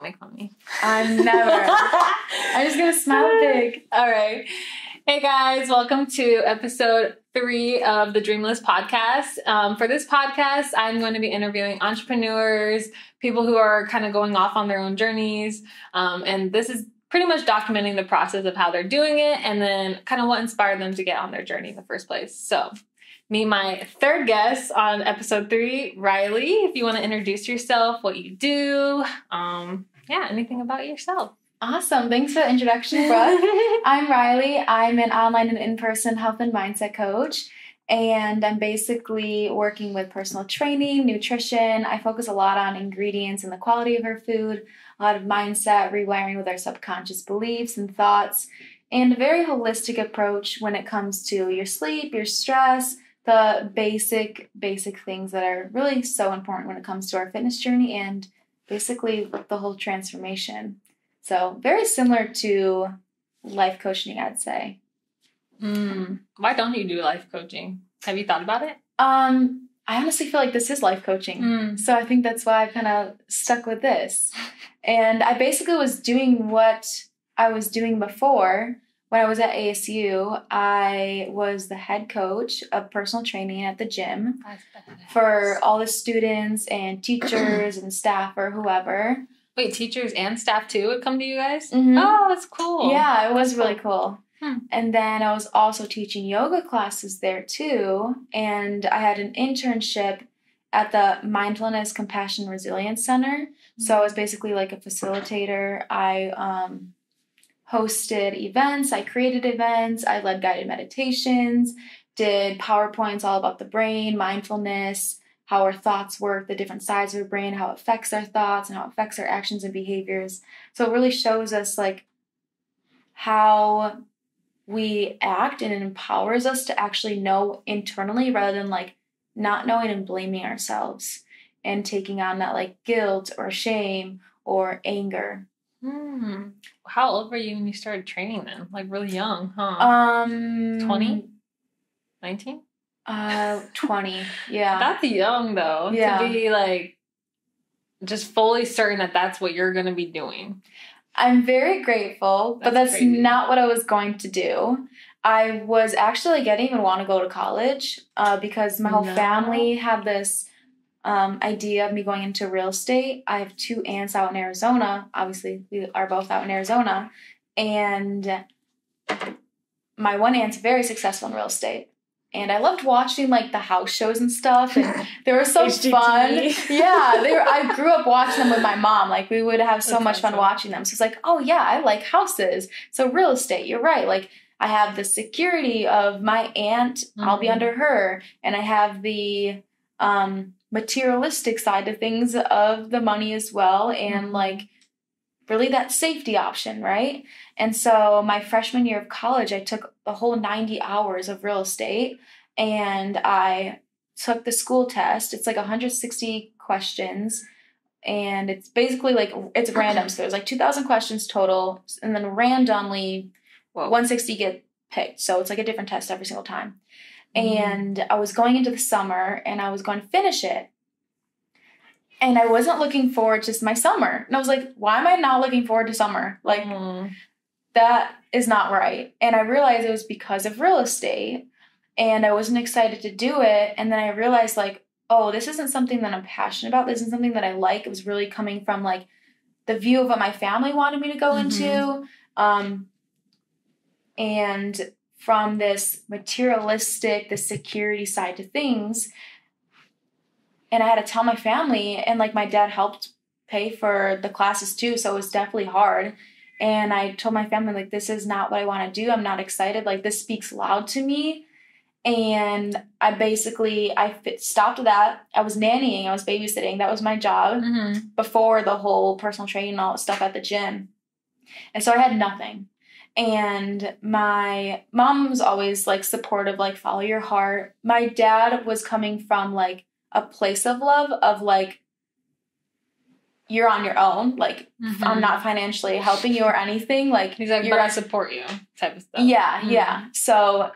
make fun of me. I'm never. I'm just going to smile big. All right. Hey guys, welcome to episode 3 of the Dreamless podcast. For this podcast, I'm going to be interviewing entrepreneurs, people who are kind of going off on their own journeys. And this is pretty much documenting the process of how they're doing it and then kind of what inspired them to get on their journey in the first place. So meet my third guest on episode 3, Riley. If you want to introduce yourself, what you do, anything about yourself. Awesome. Thanks for the introduction, Brooke. I'm Riley. I'm an online and in-person health and mindset coach, and I'm basically working with personal training, nutrition. I focus a lot on ingredients and the quality of our food, a lot of mindset, rewiring with our subconscious beliefs and thoughts, and a very holistic approach when it comes to your sleep, your stress, the basic things that are really so important when it comes to our fitness journey and basically the whole transformation. So very similar to life coaching, I'd say. Why don't you do life coaching? Have you thought about it? I honestly feel like this is life coaching. So I think that's why I've kind of stuck with this. And I basically was doing what I was doing before. When I was at ASU, I was the head coach of personal training at the gym for all the students and teachers and staff or whoever. Wait, teachers and staff too would come to you guys? Mm-hmm. Oh, that's cool. Yeah, it was really cool. And then I was also teaching yoga classes there too. And I had an internship at the Mindfulness Compassion Resilience Center. So I was basically like a facilitator. I hosted events. I created events. I led guided meditations, did PowerPoints all about the brain, mindfulness, how our thoughts work, the different sides of our brain, how it affects our thoughts and how it affects our actions and behaviors. So it really shows us like how we act, and it empowers us to actually know internally rather than like not knowing and blaming ourselves and taking on that like guilt or shame or anger. How old were you when you started training then? Like really young, huh? 20? 19? 20, yeah. That's young though, to be like just fully certain that that's what you're going to be doing. I'm very grateful, but that's crazy. Not what I was going to do. I was actually, I didn't even want to go to college because my whole family had this idea of me going into real estate. I have 2 aunts out in Arizona. Obviously, we are both out in Arizona. And my one aunt's very successful in real estate. And I loved watching, like, the house shows and stuff. And they were so fun. Yeah, I grew up watching them with my mom. Like, we would have so much fun watching them. So it's like, oh, yeah, I like houses. So real estate, you're right. Like, I have the security of my aunt. I'll be under her. And I have the materialistic side of things of the money as well. And, like, really that safety option, right? And so my freshman year of college, I took the whole 90 hours of real estate and I took the school test. It's like 160 questions and it's basically like, it's random. So there's like 2,000 questions total and then randomly 160 get picked. So it's like a different test every single time. And I was going into the summer and I was going to finish it. And I wasn't looking forward to my summer. And I was like, why am I not looking forward to summer? Like, that is not right. And I realized it was because of real estate. And I wasn't excited to do it. And then I realized, like, oh, this isn't something that I'm passionate about. This isn't something that I like. It was really coming from, like, the view of what my family wanted me to go into. And from this materialistic, the security side to things. And I had to tell my family, and like my dad helped pay for the classes too, so it was definitely hard. And I told my family, like, this is not what I want to do. I'm not excited. Like, this speaks loud to me. And I stopped that. I was nannying. I was babysitting. That was my job before the whole personal training and all that stuff at the gym. And so I had nothing. And my mom was always, like, supportive, like, follow your heart. My dad was coming from, like, a place of love of, like, you're on your own. Like, I'm not financially helping you or anything. Like, he's like, but I support you type of stuff. Yeah, yeah. So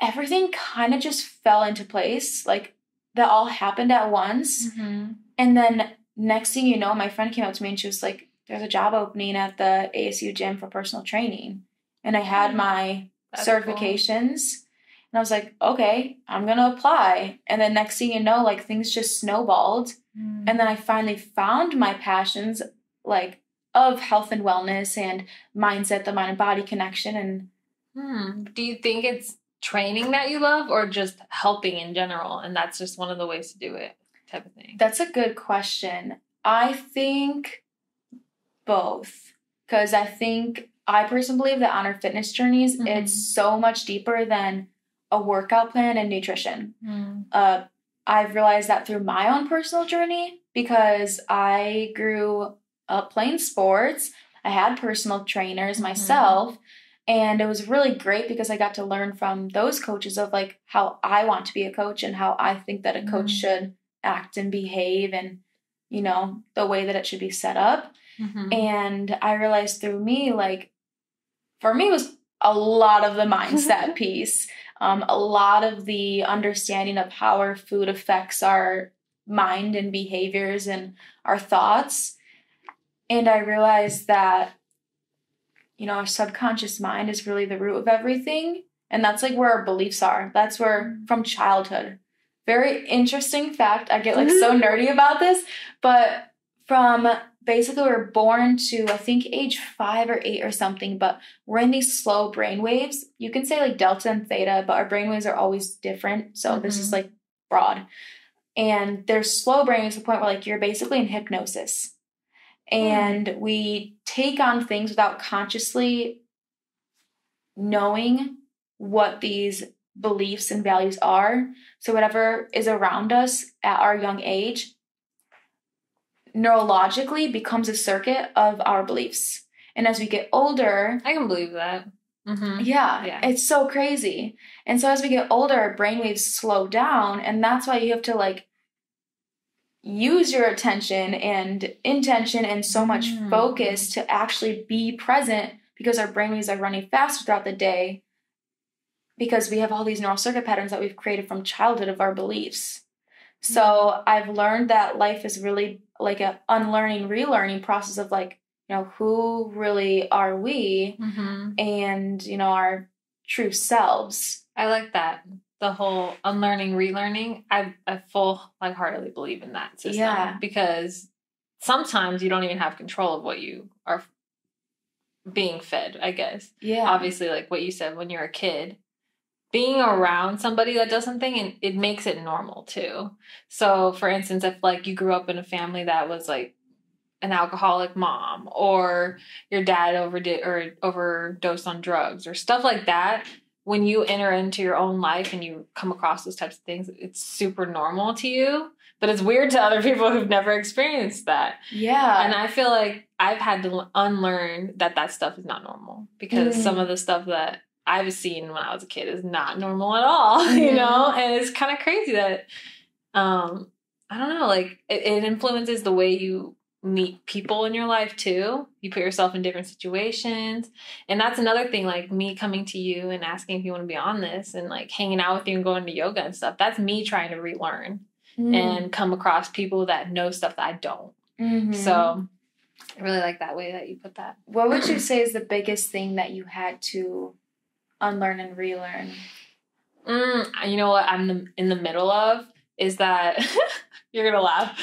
everything kind of just fell into place. Like, that all happened at once. And then next thing you know, my friend came up to me and she was like, there's a job opening at the ASU gym for personal training. And I had my certifications. Cool. And I was like, okay, I'm going to apply. And then next thing you know, like things just snowballed. And then I finally found my passions, like of health and wellness and mindset, the mind and body connection. And do you think it's training that you love or just helping in general? And that's just one of the ways to do it type of thing. That's a good question. I think both. Because I personally believe that on our fitness journeys, it's so much deeper than a workout plan and nutrition. I've realized that through my own personal journey because I grew up playing sports. I had personal trainers myself, and it was really great because I got to learn from those coaches of like how I want to be a coach and how I think that a coach should act and behave and, you know, the way that it should be set up. And I realized through me, like, for me, it was a lot of the mindset piece. A lot of the understanding of how our food affects our mind and behaviors and our thoughts. And I realized that, you know, our subconscious mind is really the root of everything. And that's like where our beliefs are. That's where, from childhood. Very interesting fact. I get like so nerdy about this. But from basically we're born to, I think, age 5 or 8 or something, but we're in these slow brain waves. You can say like delta and theta, but our brain waves are always different. So this is like broad. And there's slow brain waves to the point where like you're basically in hypnosis. And we take on things without consciously knowing what these beliefs and values are. So whatever is around us at our young age neurologically becomes a circuit of our beliefs. And as we get older... I can believe that. Yeah, it's so crazy. And so as we get older, our brainwaves slow down. And that's why you have to like use your attention and intention and so much focus to actually be present because our brainwaves are running faster throughout the day because we have all these neural circuit patterns that we've created from childhood of our beliefs. So I've learned that life is really like a unlearning, relearning process of like, you know, who really are we and, you know, our true selves. I like that. The whole unlearning, relearning. I full like heartedly believe in that system because sometimes you don't even have control of what you are being fed, I guess. Yeah. Obviously, like what you said, when you're a kid, being around somebody that does something, and it makes it normal too. So for instance, if like you grew up in a family that was like an alcoholic mom or your dad overdosed on drugs or stuff like that, when you enter into your own life and you come across those types of things, it's super normal to you, but it's weird to other people who've never experienced that. Yeah. And I feel like I've had to unlearn that stuff is not normal because some of the stuff that I've seen when I was a kid is not normal at all, you know? And it's kind of crazy that, I don't know, like it influences the way you meet people in your life too. You put yourself in different situations. And that's another thing, like me coming to you and asking if you want to be on this and like hanging out with you and going to yoga and stuff. That's me trying to relearn and come across people that know stuff that I don't. So I really like that way that you put that. What would you say is the biggest thing that you had to unlearn and relearn? You know what I'm in the middle of is that you're gonna laugh.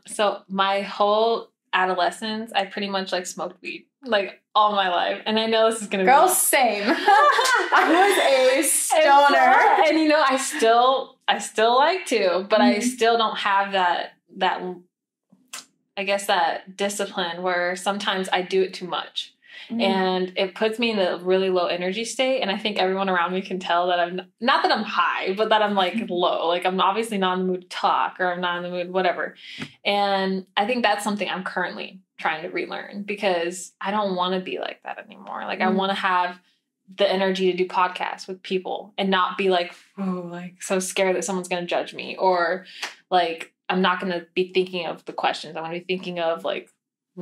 So my whole adolescence, I pretty much like smoked weed like all my life, and I know this is gonna be same. I was a stoner, and you know I still like to, but I still don't have that I guess that discipline where sometimes I do it too much. And it puts me in a really low energy state. And I think everyone around me can tell that I'm not that I'm high, but that I'm like low. Like I'm obviously not in the mood to talk or I'm not in the mood, whatever. And I think that's something I'm currently trying to relearn because I don't want to be like that anymore. Like I want to have the energy to do podcasts with people and not be like, oh, like so scared that someone's going to judge me or like, I'm not going to be thinking of the questions. I'm going to be thinking of like,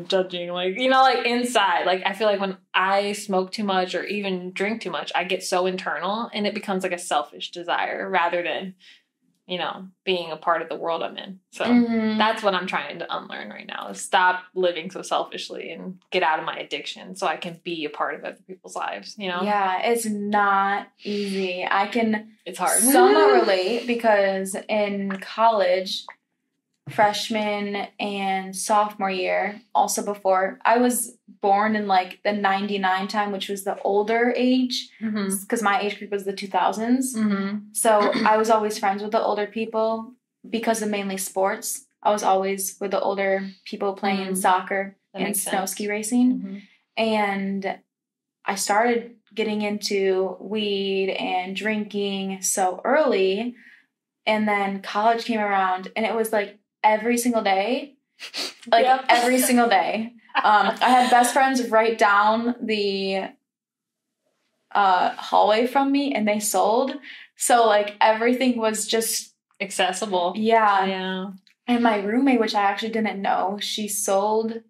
judging, like, you know, like inside, like I feel like when I smoke too much or even drink too much, I get so internal and it becomes like a selfish desire rather than you know, being a part of the world I'm in. So that's what I'm trying to unlearn right now, is stop living so selfishly and get out of my addiction so I can be a part of other people's lives, you know? Yeah, it's not easy. It's hard. Somewhat relate because in college, freshman and sophomore year, also before, I was born in like the 99 time, which was the older age, because my age group was the 2000s. So I was always friends with the older people because of mainly sports. I was always with the older people playing soccer and snow ski racing. And I started getting into weed and drinking so early. And then college came around and it was like every single day. Like every single day. I had best friends right down the hallway from me and they sold. So like everything was just accessible. Yeah. And my roommate, which I actually didn't know, she sold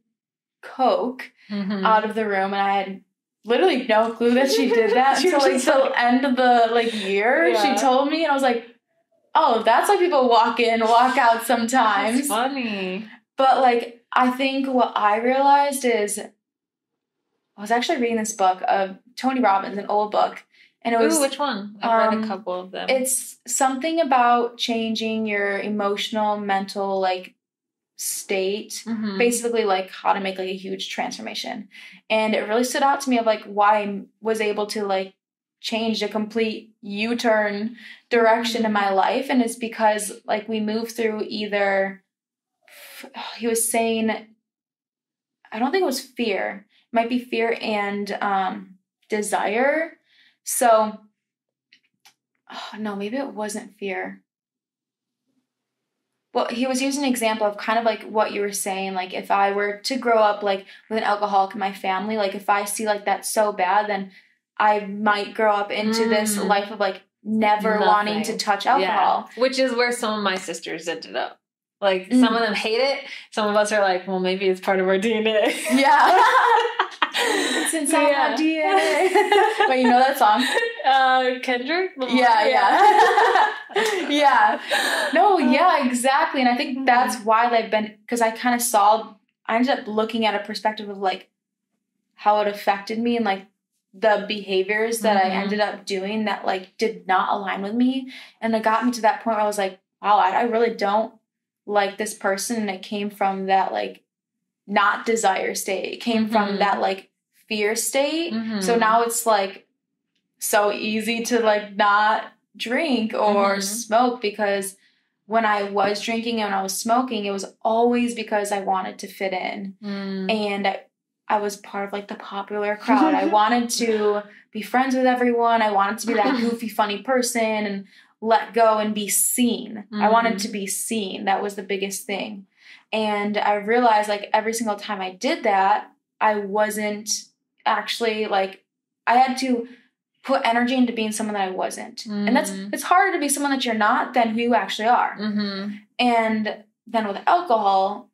coke out of the room, and I had literally no clue that she did that until like the end of the like year. She told me, and I was like, oh, that's why people walk in, walk out sometimes. That's funny. But like, I think what I realized is, I was actually reading this book of Tony Robbins, an old book. And it was, which one? I've read a couple of them. It's something about changing your emotional, mental, like, state. Basically, like, how to make, like, a huge transformation. And it really stood out to me of, like, why I was able to, like, change a complete U-turn direction in my life. And it's because, like, we moved through either, he was saying, I don't think it was fear. It might be fear and desire. So, no, maybe it wasn't fear. Well, he was using an example of kind of like what you were saying. Like, if I were to grow up, like, with an alcoholic in my family, like, if I see, like, that's so bad, then I might grow up into this life of, like, never wanting to touch alcohol. Yeah. Which is where some of my sisters ended up. Like, some of them hate it. Some of us are like, well, maybe it's part of our DNA. Yeah. It's inside our DNA. Wait, you know that song? Kendrick? Yeah. Yeah. No, yeah, exactly. And I think that's why I've been, because I ended up looking at a perspective of, like, how it affected me and, like, the behaviors that I ended up doing that, like, did not align with me. And it got me to that point where I was like, wow, I really don't like this person. And it came from that, like, not desire state. It came from that, like, fear state. So now it's, like, so easy to, like, not drink or smoke, because when I was drinking and when I was smoking, it was always because I wanted to fit in. And I was part of, like, the popular crowd. I wanted to be friends with everyone. I wanted to be that goofy, funny person and let go and be seen. I wanted to be seen. That was the biggest thing. And I realized, like, every single time I did that, I wasn't actually, like, I had to put energy into being someone that I wasn't. And it's harder to be someone that you're not than who you actually are. And then with alcohol,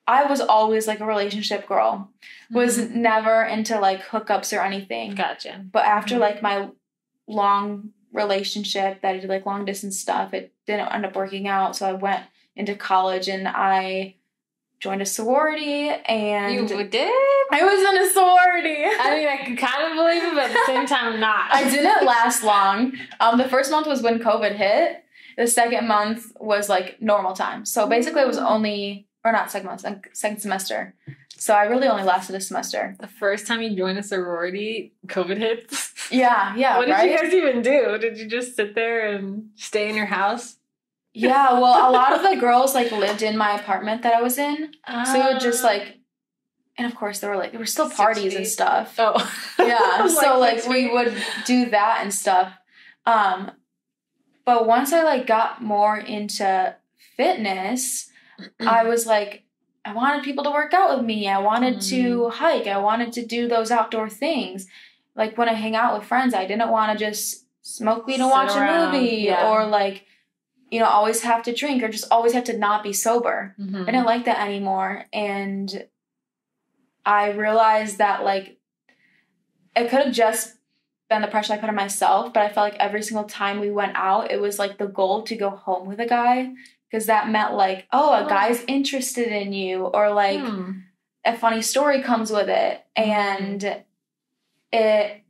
I was always, like, a relationship girl. Was never into, like, hookups or anything. Gotcha. But after, like, my long relationship that I did, like, long distance stuff, it didn't end up working out. So I went into college and I joined a sorority. And you did? I was in a sorority. I mean, I can kind of believe it, but at the same time, not. I didn't last long. The first month was when COVID hit. The second month was, like, normal time. So basically it was only, or not second month, like, second semester. So I really only lasted a semester. The first time you joined a sorority, COVID hits? Yeah, What did you guys even do? Did you just sit there and stay in your house? Yeah, well, a lot of the girls, like, lived in my apartment that I was in. So we would just, like, and of course there were still parties and stuff. Oh. Yeah, so, like, we would do that and stuff. But once I, like, got more into fitness, I was, like, I wanted people to work out with me. I wanted to hike. I wanted to do those outdoor things. Like, when I hang out with friends, I didn't want to just smoke weed and watch a movie or, like, you know, always have to drink or just always have to not be sober. I didn't like that anymore. And I realized that, like, it could have just been the pressure I put on myself, but I felt like every single time we went out, it was like the goal to go home with a guy, because that meant like, oh, a guy's interested in you, or like a funny story comes with it. And it,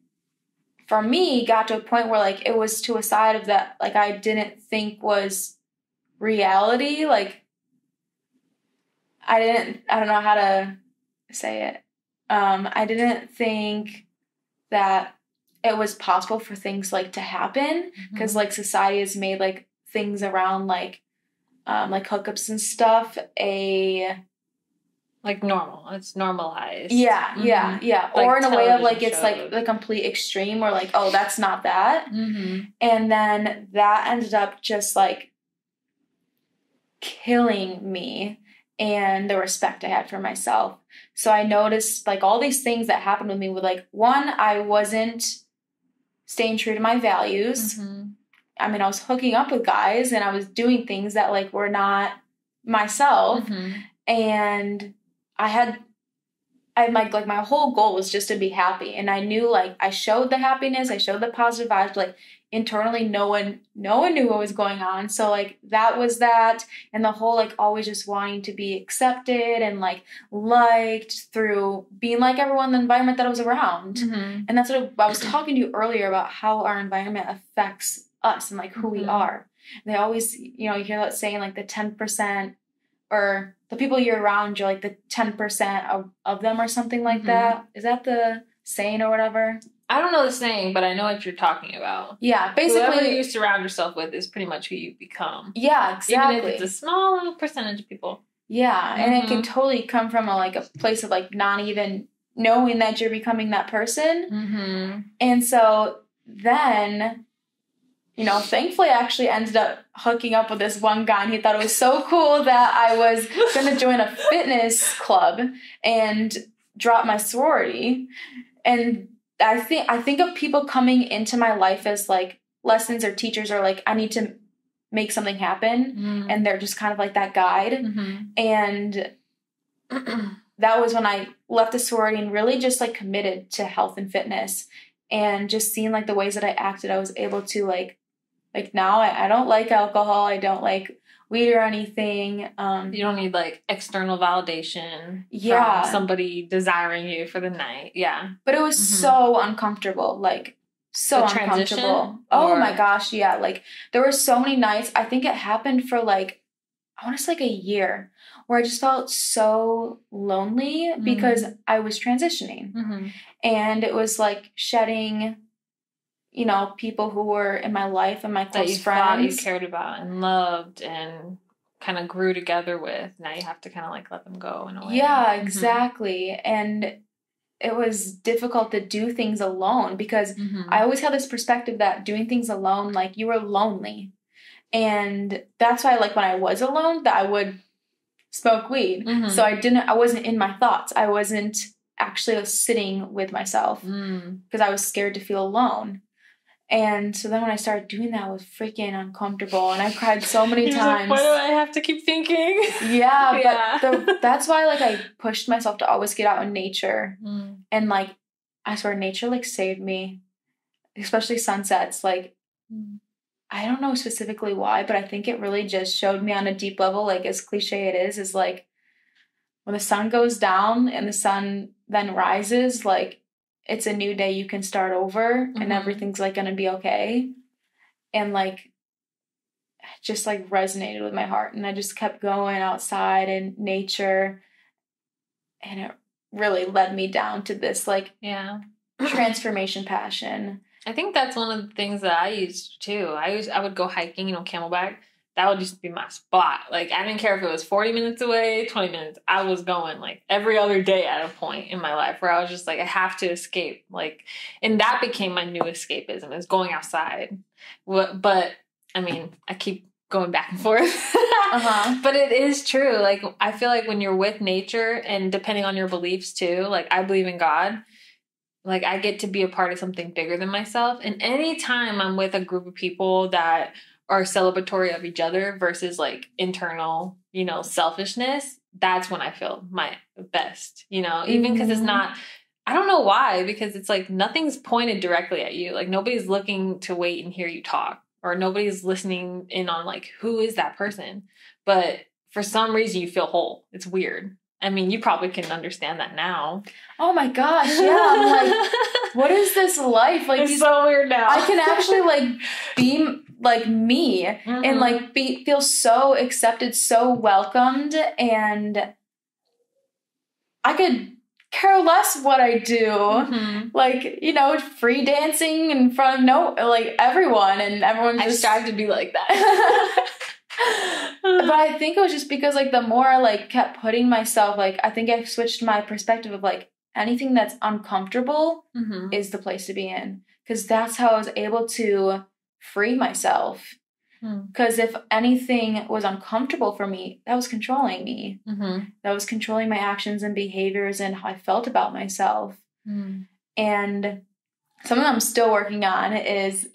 for me, got to a point where like it was to a side of that like I didn't think was reality. Like I don't know how to say it. I didn't think that it was possible for things like to happen, because like society has made like things around like hookups and stuff like normal. It's normalized. Yeah. Like or in a way of like it's shows. like the complete extreme, or like, oh, that's not that. And then that ended up just like killing me and the respect I had for myself. So I noticed like all these things that happened with me with like, one, I wasn't staying true to my values. I mean, I was hooking up with guys and I was doing things that like were not myself. And I like my whole goal was just to be happy. And I knew like I showed the happiness, I showed the positive vibes, but like internally no one knew what was going on. So like that was that. And the whole like always just wanting to be accepted and like liked through being like everyone in the environment that I was around. And that's what I was talking to you earlier about, how our environment affects us and like who we are. And they always, you know, you hear that saying like the 10%, or the people you're around, you're like the 10% of them, or something like that. Is that the saying or whatever? I don't know the saying, but I know what you're talking about. Yeah, basically. Whoever you surround yourself with is pretty much who you become. Yeah, exactly. Even if it's a small little percentage of people. Yeah, and it can totally come from a place of like not even knowing that you're becoming that person. And so then, you know, thankfully I actually ended up hooking up with this one guy, and he thought it was so cool that I was going to join a fitness club and drop my sorority. And I think of people coming into my life as like lessons or teachers, or like I need to make something happen, and they're just kind of like that guide. And that was when I left the sorority and really just like committed to health and fitness, and just seeing like the ways that I acted, I was able to like now I don't like alcohol, I don't like weed or anything. You don't need like external validation from somebody desiring you for the night. Yeah. But it was so uncomfortable, like so uncomfortable. Oh my gosh, yeah. Like there were so many nights, I think it happened for like, I want to say like a year, where I just felt so lonely because I was transitioning. And it was like shedding, you know, people who were in my life and my close friends. Thought you cared about and loved and kind of grew together with. Now you have to kind of like let them go in a way. Yeah, exactly. And it was difficult to do things alone, because I always had this perspective that doing things alone, like you were lonely. And that's why like when I was alone, that I would smoke weed. So I wasn't in my thoughts. I wasn't actually sitting with myself because I was scared to feel alone. And so then when I started doing that, it was freaking uncomfortable, and I cried so many times. Like, why do I have to keep thinking? But that's why like I pushed myself to always get out in nature. And like I swear nature like saved me, especially sunsets. Like I don't know specifically why, but I think it really just showed me on a deep level, like as cliche it is like when the sun goes down and the sun then rises, like it's a new day, you can start over and everything's like going to be okay. And like, it just like resonated with my heart, and I just kept going outside in nature, and it really led me down to this like transformation passion. I think that's one of the things that I used too. I would go hiking, you know, Camelback. That would just be my spot. Like, I didn't care if it was 40 minutes away, 20 minutes. I was going, like, every other day at a point in my life where I was just like, I have to escape. Like, and that became my new escapism, is going outside. But, I mean, I keep going back and forth. But it is true. Like, I feel like when you're with nature, and depending on your beliefs too, like, I believe in God. Like, I get to be a part of something bigger than myself. And anytime I'm with a group of people that are celebratory of each other versus like internal, you know, selfishness, that's when I feel my best, you know, even because it's not I don't know why, because it's like nothing's pointed directly at you. Like nobody's looking to wait and hear you talk, or nobody's listening in on like, who is that person? But for some reason you feel whole. It's weird. I mean, you probably can understand that now. Oh my gosh, yeah. I'm like, what is this life? Like, it's so weird now. I can actually like be like me and like feel so accepted, so welcomed, and I could care less what I do. Like, you know, free dancing in front of everyone, and everyone just... I strive to be like that. But I think it was just because like the more I like kept putting myself, like I think I switched my perspective of like anything that's uncomfortable is the place to be in, because that's how I was able to free myself. Because if anything was uncomfortable for me, that was controlling me. That was controlling my actions and behaviors and how I felt about myself. And something I'm still working on is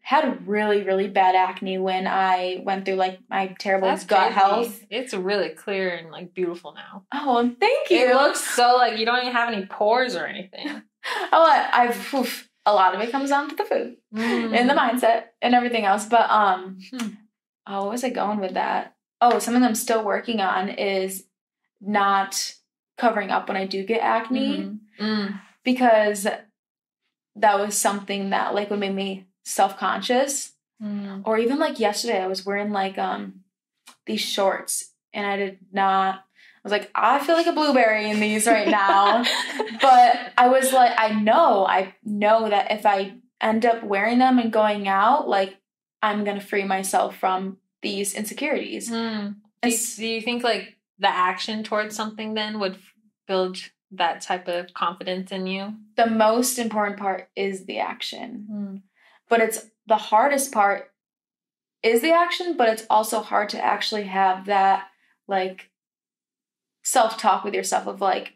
had really, really bad acne when I went through like my terrible gut health. It's really clear and like beautiful now. Oh, thank you. It looks so like you don't even have any pores or anything. A lot of it comes down to the food and the mindset and everything else. But what was I going with that? Oh, something I'm still working on is not covering up when I do get acne, because that was something that like would make me self-conscious. Or even like yesterday I was wearing like these shorts and I was like, I feel like a blueberry in these right now. But I was like, I know that if I end up wearing them and going out, like I'm gonna free myself from these insecurities. Do you think like the action towards something then would build that type of confidence in you? The most important part is the action. But it's the hardest part is the action, but it's also hard to actually have that like self-talk with yourself of like,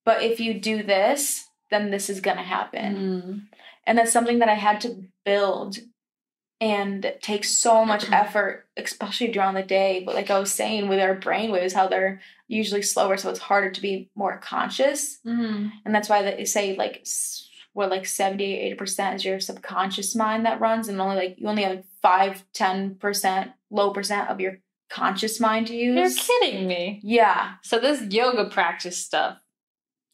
but if you do this, then this is going to happen. And that's something that I had to build, and it takes so much effort, especially during the day. But like I was saying, with our brainwaves, how they're usually slower, so it's harder to be more conscious. And that's why they say like 70-80% is your subconscious mind that runs, and you only have 5-10% low percent of your conscious mind to use. You're kidding me. Yeah. So this yoga practice stuff,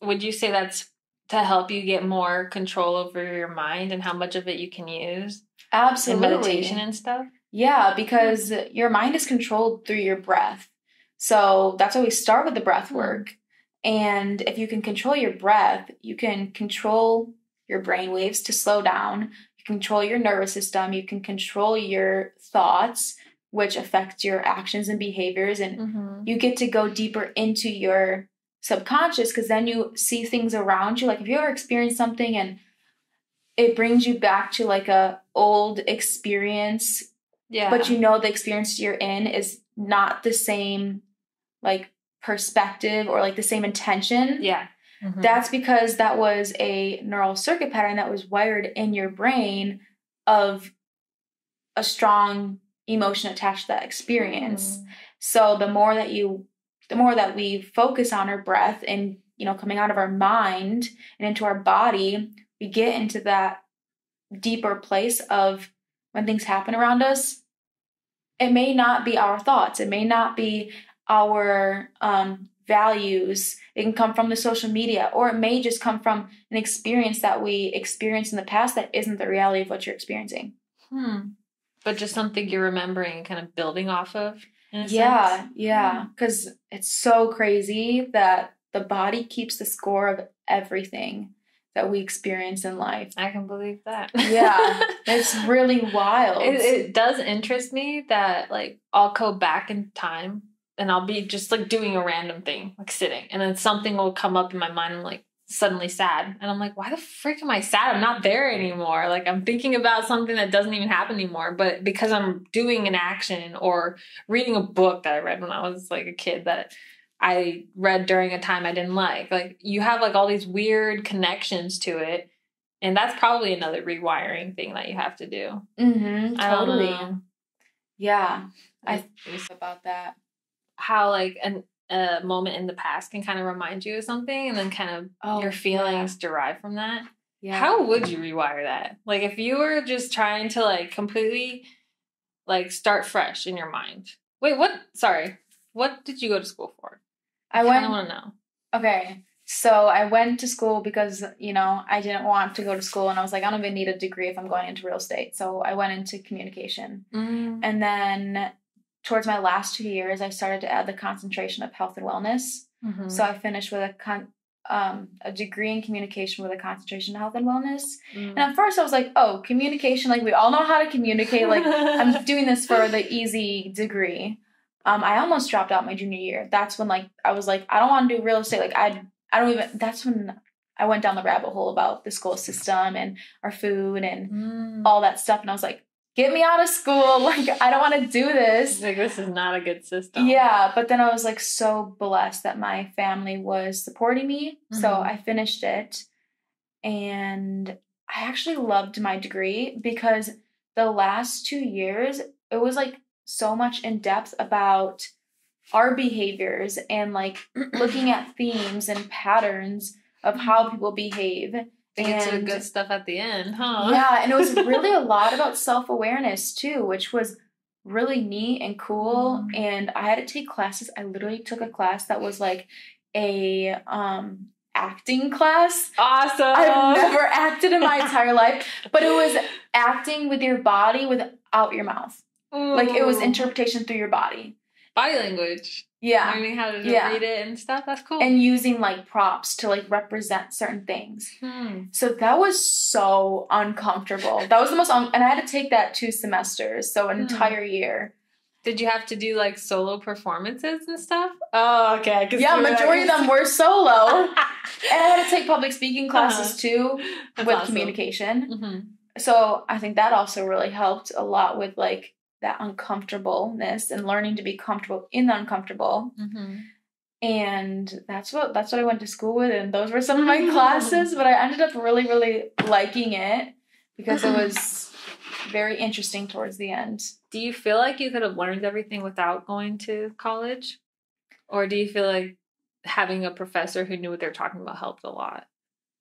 would you say that's to help you get more control over your mind and how much of it you can use? Absolutely. And meditation and stuff? Yeah, because your mind is controlled through your breath. So that's why we start with the breath work. And if you can control your breath, you can control your brain waves to slow down. You control your nervous system. You can control your thoughts, which affect your actions and behaviors. And you get to go deeper into your subconscious, because then you see things around you. Like if you ever experience something and it brings you back to like a old experience, but you know the experience you're in is not the same like perspective or like the same intention. That's because that was a neural circuit pattern that was wired in your brain of a strong emotion attached to that experience. So the more that we focus on our breath and, you know, coming out of our mind and into our body, we get into that deeper place of when things happen around us. It may not be our thoughts. It may not be our values. It can come from the social media, or it may just come from an experience that we experienced in the past that isn't the reality of what you're experiencing. But just something you're remembering and kind of building off of. Yeah. Because it's so crazy that the body keeps the score of everything that we experience in life. I can believe that. Yeah. It's really wild. It does interest me that like I'll go back in time and I'll be just like doing a random thing, like sitting, and then something will come up in my mind. I'm like suddenly sad. And I'm like, why the frick am I sad? I'm not there anymore. Like I'm thinking about something that doesn't even happen anymore. But because I'm doing an action or reading a book that I read when I was like a kid that I read during a time I didn't like you have like all these weird connections to it. And that's probably another rewiring thing that you have to do. Totally. Yeah. I think about that. How like, and a moment in the past can kind of remind you of something, and then kind of your feelings derive from that. Yeah. How would you rewire that? Like, if you were just trying to, like, completely, like, start fresh in your mind. Wait, what? Sorry. What did you go to school for? I kind of want to know. Okay. So I went to school because, you know, I didn't want to go to school. And I was like, I don't even need a degree if I'm going into real estate. So I went into communication. And then towards my last 2 years, I started to add the concentration of health and wellness. So I finished with a degree in communication with a concentration in health and wellness. And at first I was like, oh, communication, like, we all know how to communicate. Like, I'm doing this for the easy degree. I almost dropped out my junior year. That's when, like, I was like, I don't want to do real estate. Like, I don't even, that's when I went down the rabbit hole about the school system and our food and all that stuff. And I was like, get me out of school. Like, I don't want to do this. Like, this is not a good system. Yeah. But then I was, like, so blessed that my family was supporting me. So I finished it. And I actually loved my degree because the last 2 years, it was, like, so much in depth about our behaviors and, like, looking at themes and patterns of how people behave. To get to the good stuff at the end, huh? Yeah, and it was really a lot about self-awareness, too, which was really neat and cool. And I had to take classes. I literally took a class that was, like, a acting class. Awesome. I've never acted in my entire life, but it was acting with your body without your mouth. Like, it was interpretation through your body. Body language. Yeah. Learning how to read it and stuff. That's cool. And using, like, props to, like, represent certain things. So that was so uncomfortable. That was the most, and I had to take that 2 semesters, so an entire year. Did you have to do, like, solo performances and stuff? Oh, okay. Yeah, majority of them were solo. And I had to take public speaking classes, too, with awesome. Communication. So I think that also really helped a lot with, like, that uncomfortableness and learning to be comfortable in the uncomfortable. And that's what I went to school with, and those were some of my classes, but I ended up really, really liking it because it was very interesting towards the end. Do you feel like you could have learned everything without going to college? Or do you feel like having a professor who knew what they were talking about helped a lot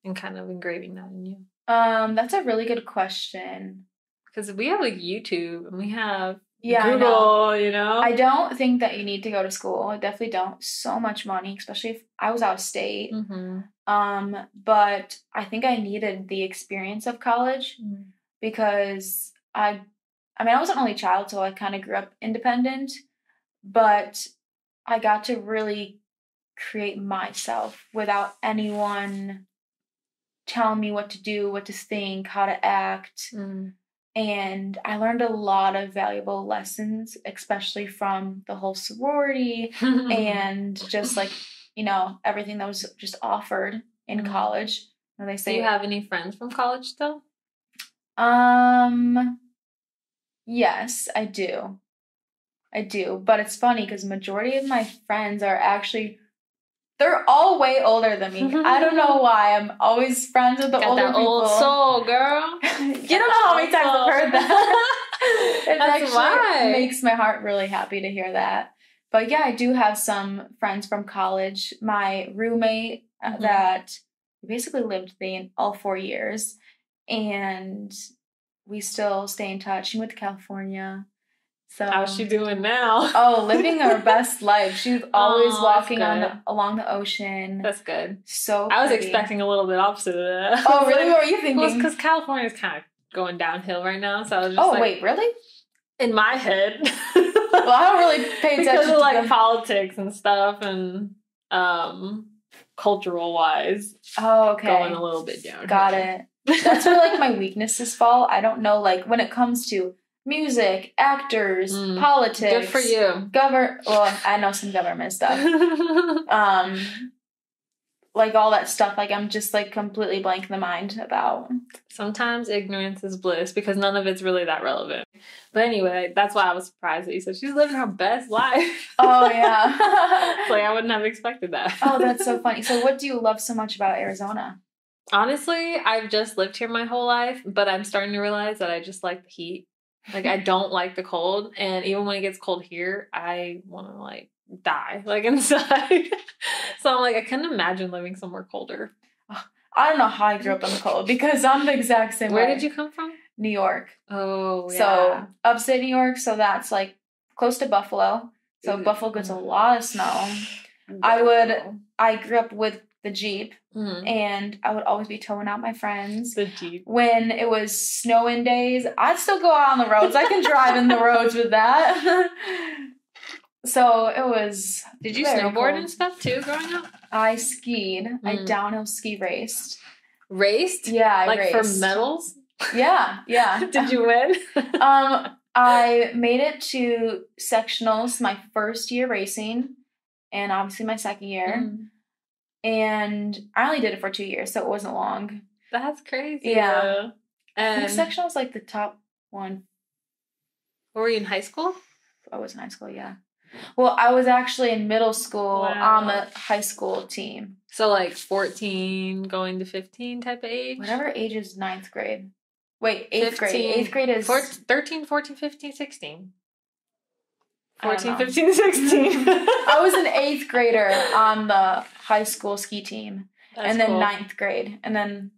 in kind of engraving that in you? That's a really good question. Because we have, like, YouTube and we have Google, you know? I don't think that you need to go to school. I definitely don't. So much money, especially if I was out of state. But I think I needed the experience of college because I was an only child, so I kind of grew up independent. But I got to really create myself without anyone telling me what to do, what to think, how to act. And I learned a lot of valuable lessons, especially from the whole sorority and just, like, you know, everything that was just offered in college. And they say, do you have any friends from college still? Yes, I do. But it's funny because majority of my friends are actually, they're all way older than me. I don't know why. I'm always friends with the older people. Got that old soul, girl. You don't know how many times I've heard that. It actually makes my heart really happy to hear that. But yeah, I do have some friends from college. My roommate that basically lived all 4 years. And we still stay in touch. She went to California. So how's she doing now? Oh, living her best life. She's always walking along the ocean. That's good. So I was expecting a a little bit opposite of that. Oh, really? What were you thinking? Well, because California's kind of going downhill right now. So I was just wait, really? In my head. Well, I don't really pay attention because of, like, politics and stuff and cultural wise. Oh, okay. Going a little bit down. Got it. That's where, like, my weaknesses fall. I don't know, like, when it comes to music, actors, politics. Good for you. Well, I know some government stuff. Like, all that stuff, like, I'm just, like, completely blank in the mind about. Sometimes ignorance is bliss because none of it's really that relevant. But anyway, that's why I was surprised that you said she's living her best life. Oh, yeah. Like, I wouldn't have expected that. Oh, that's so funny. So what do you love so much about Arizona? Honestly, I've just lived here my whole life, but I'm starting to realize that I just like the heat. Like, I don't like the cold, and even when it gets cold here, I want to, like, die, like, inside. So I'm like, I couldn't imagine living somewhere colder. I don't know how I grew up in the cold because I'm the exact same way. Where did you come from? New York. Oh, yeah. So upstate New York, so that's like close to Buffalo. So Buffalo gets a lot of snow. I grew up with the Jeep, and I would always be towing out my friends. The Jeep. When it was snowing days, I'd still go out on the roads. I can drive in the roads with that. So it was. Did you snowboard and stuff too growing up? I skied. I downhill ski raced. Raced? Yeah, I raced. Like for medals? Yeah. Did you win? I made it to sectionals my first year racing, and obviously my second year. And I only did it for 2 years, so it wasn't long. That's crazy. Yeah. And I think sectionals like the top one. Were you in high school? I was in high school, yeah. Well, I was actually in middle school on the high school team. So like 14 going to 15 type of age? Whatever age is 9th grade. Wait, 8th grade. 8th grade is... 13, 14, 15, 16. 14, 15, 16. I was an 8th grader on the high school ski team. That's cool. 9th grade. And then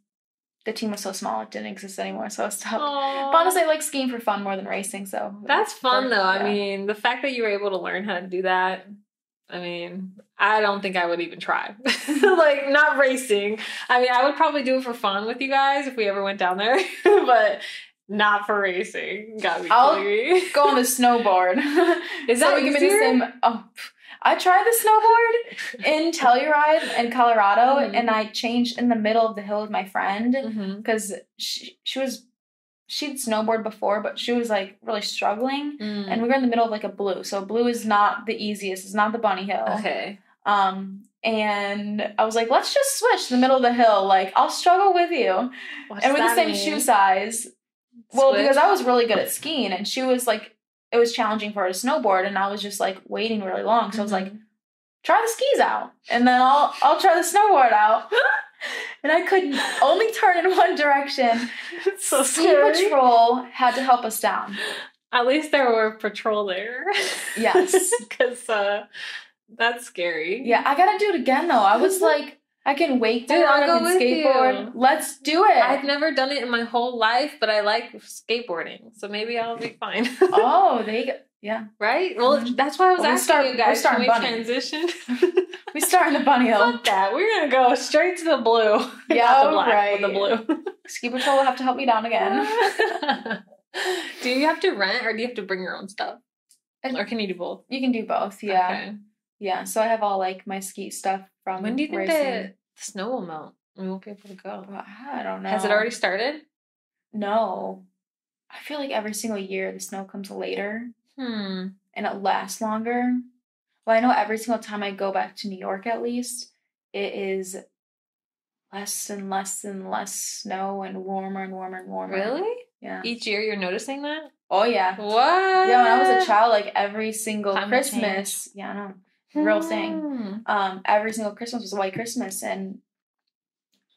the team was so small it didn't exist anymore, so I stopped. Aww. But honestly, I like skiing for fun more than racing, so... That's fun, though. Yeah. I mean, the fact that you were able to learn how to do that... I mean, I don't think I would even try. Like, not racing. I mean, I would probably do it for fun with you guys if we ever went down there. But not for racing. Gotta be kidding me. Go on the snowboard. Is that easier? Give me the same... I tried the snowboard in Telluride in Colorado, and I changed in the middle of the hill with my friend because she'd snowboarded before, but she was like really struggling, and we were in the middle of like a blue. So blue is not the easiest; it's not the bunny hill. Okay. And I was like, let's just switch the middle of the hill. Like, I'll struggle with you, and we're the same shoe size. Well, because I was really good at skiing, and she was like. It was challenging for her to snowboard, and I was just like waiting really long. So I was like, try the skis out, and then I'll try the snowboard out. And I could only turn in one direction. It's so Ski scary. patrol had to help us down. At least there were patrol there. Yes. Because that's scary. Yeah, I gotta do it again though. I was like, I can wakeboard, I can skateboard. Let's do it. I've never done it in my whole life, but I like skateboarding, so maybe I'll be fine. Oh, there you go. Yeah. Right? Well, that's why I was asking you guys. Can we transition? We start in the bunny hill. Fuck that. We're going to go straight to the blue. Yeah, not the black, right. but the blue. Ski patrol will have to help me down again. Do you have to rent, or do you have to bring your own stuff? Or can you do both? You can do both, yeah. Okay. Yeah, so I have all like my ski stuff from When do you think racing. the snow will melt? We won't be able to go. I don't know. Has it already started? No. I feel like every single year the snow comes later. And it lasts longer. Well, I know every single time I go back to New York, at least, it is less and less and less snow and warmer and warmer and warmer. Really? Yeah. Each year you're noticing that? Oh, yeah. What? Yeah, when I was a child, like every single Christmas. Yeah, I know. Real thing. Every single Christmas was a white Christmas, and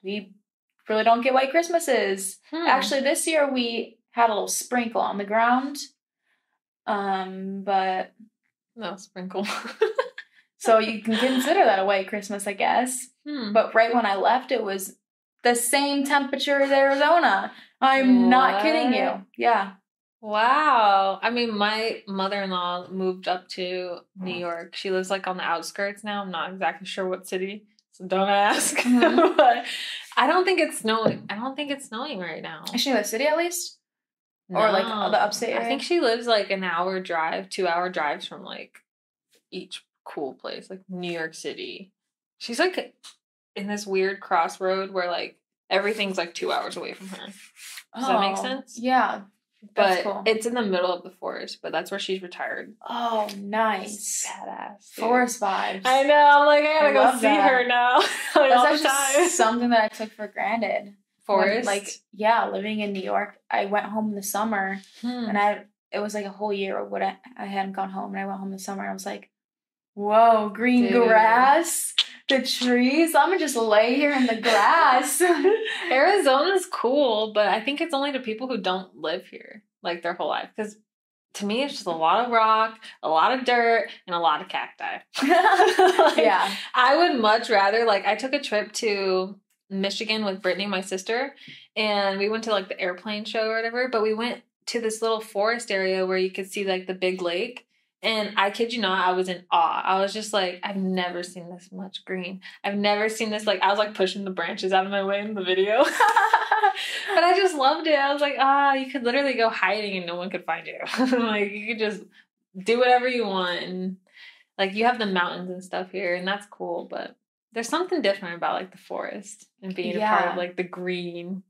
we really don't get white Christmases. Actually, this year we had a little sprinkle on the ground. But no sprinkle. So you can consider that a white Christmas, I guess. But right when I left, it was the same temperature as Arizona. I'm not kidding you. Yeah. Wow. I mean, my mother-in-law moved up to New York. She lives like on the outskirts now. I'm not exactly sure what city, so don't ask. But I don't think it's snowing. I don't think it's snowing right now. Is she in the city at least? No. Or like the upstate area? I think she lives like an hour drive, 2-hour drives from like each cool place, like New York City. She's like in this weird crossroad where like everything's like 2 hours away from her. Does that make sense? Yeah. But cool. It's in the middle of the forest, but that's where she's retired. Oh, nice. Badass. Dude. Forest vibes. I know. I'm like, I gotta go see her now. Like, that's actually something that I took for granted. Forest? Living in New York, I went home in the summer, and it was like a whole year of what I hadn't gone home, and I went home in the summer, and I was like, whoa, green grass, the trees, I'm gonna just lay here in the grass. Arizona's cool, but I think it's only to people who don't live here like their whole life, because to me, it's just a lot of rock, a lot of dirt, and a lot of cacti. Yeah. I would much rather, like, I took a trip to Michigan with Brittany, my sister, and we went to, like, the airplane show or whatever, but we went to this little forest area where you could see, like, the big lake. And I kid you not, I was in awe. I was just like, I've never seen this much green. I've never seen this, like, I was, like, pushing the branches out of my way in the video. But I just loved it. I was like, you could literally go hiding and no one could find you. Like, you could just do whatever you want. And, like, you have the mountains and stuff here, and that's cool. But there's something different about, like, the forest and being a part of, like, the green.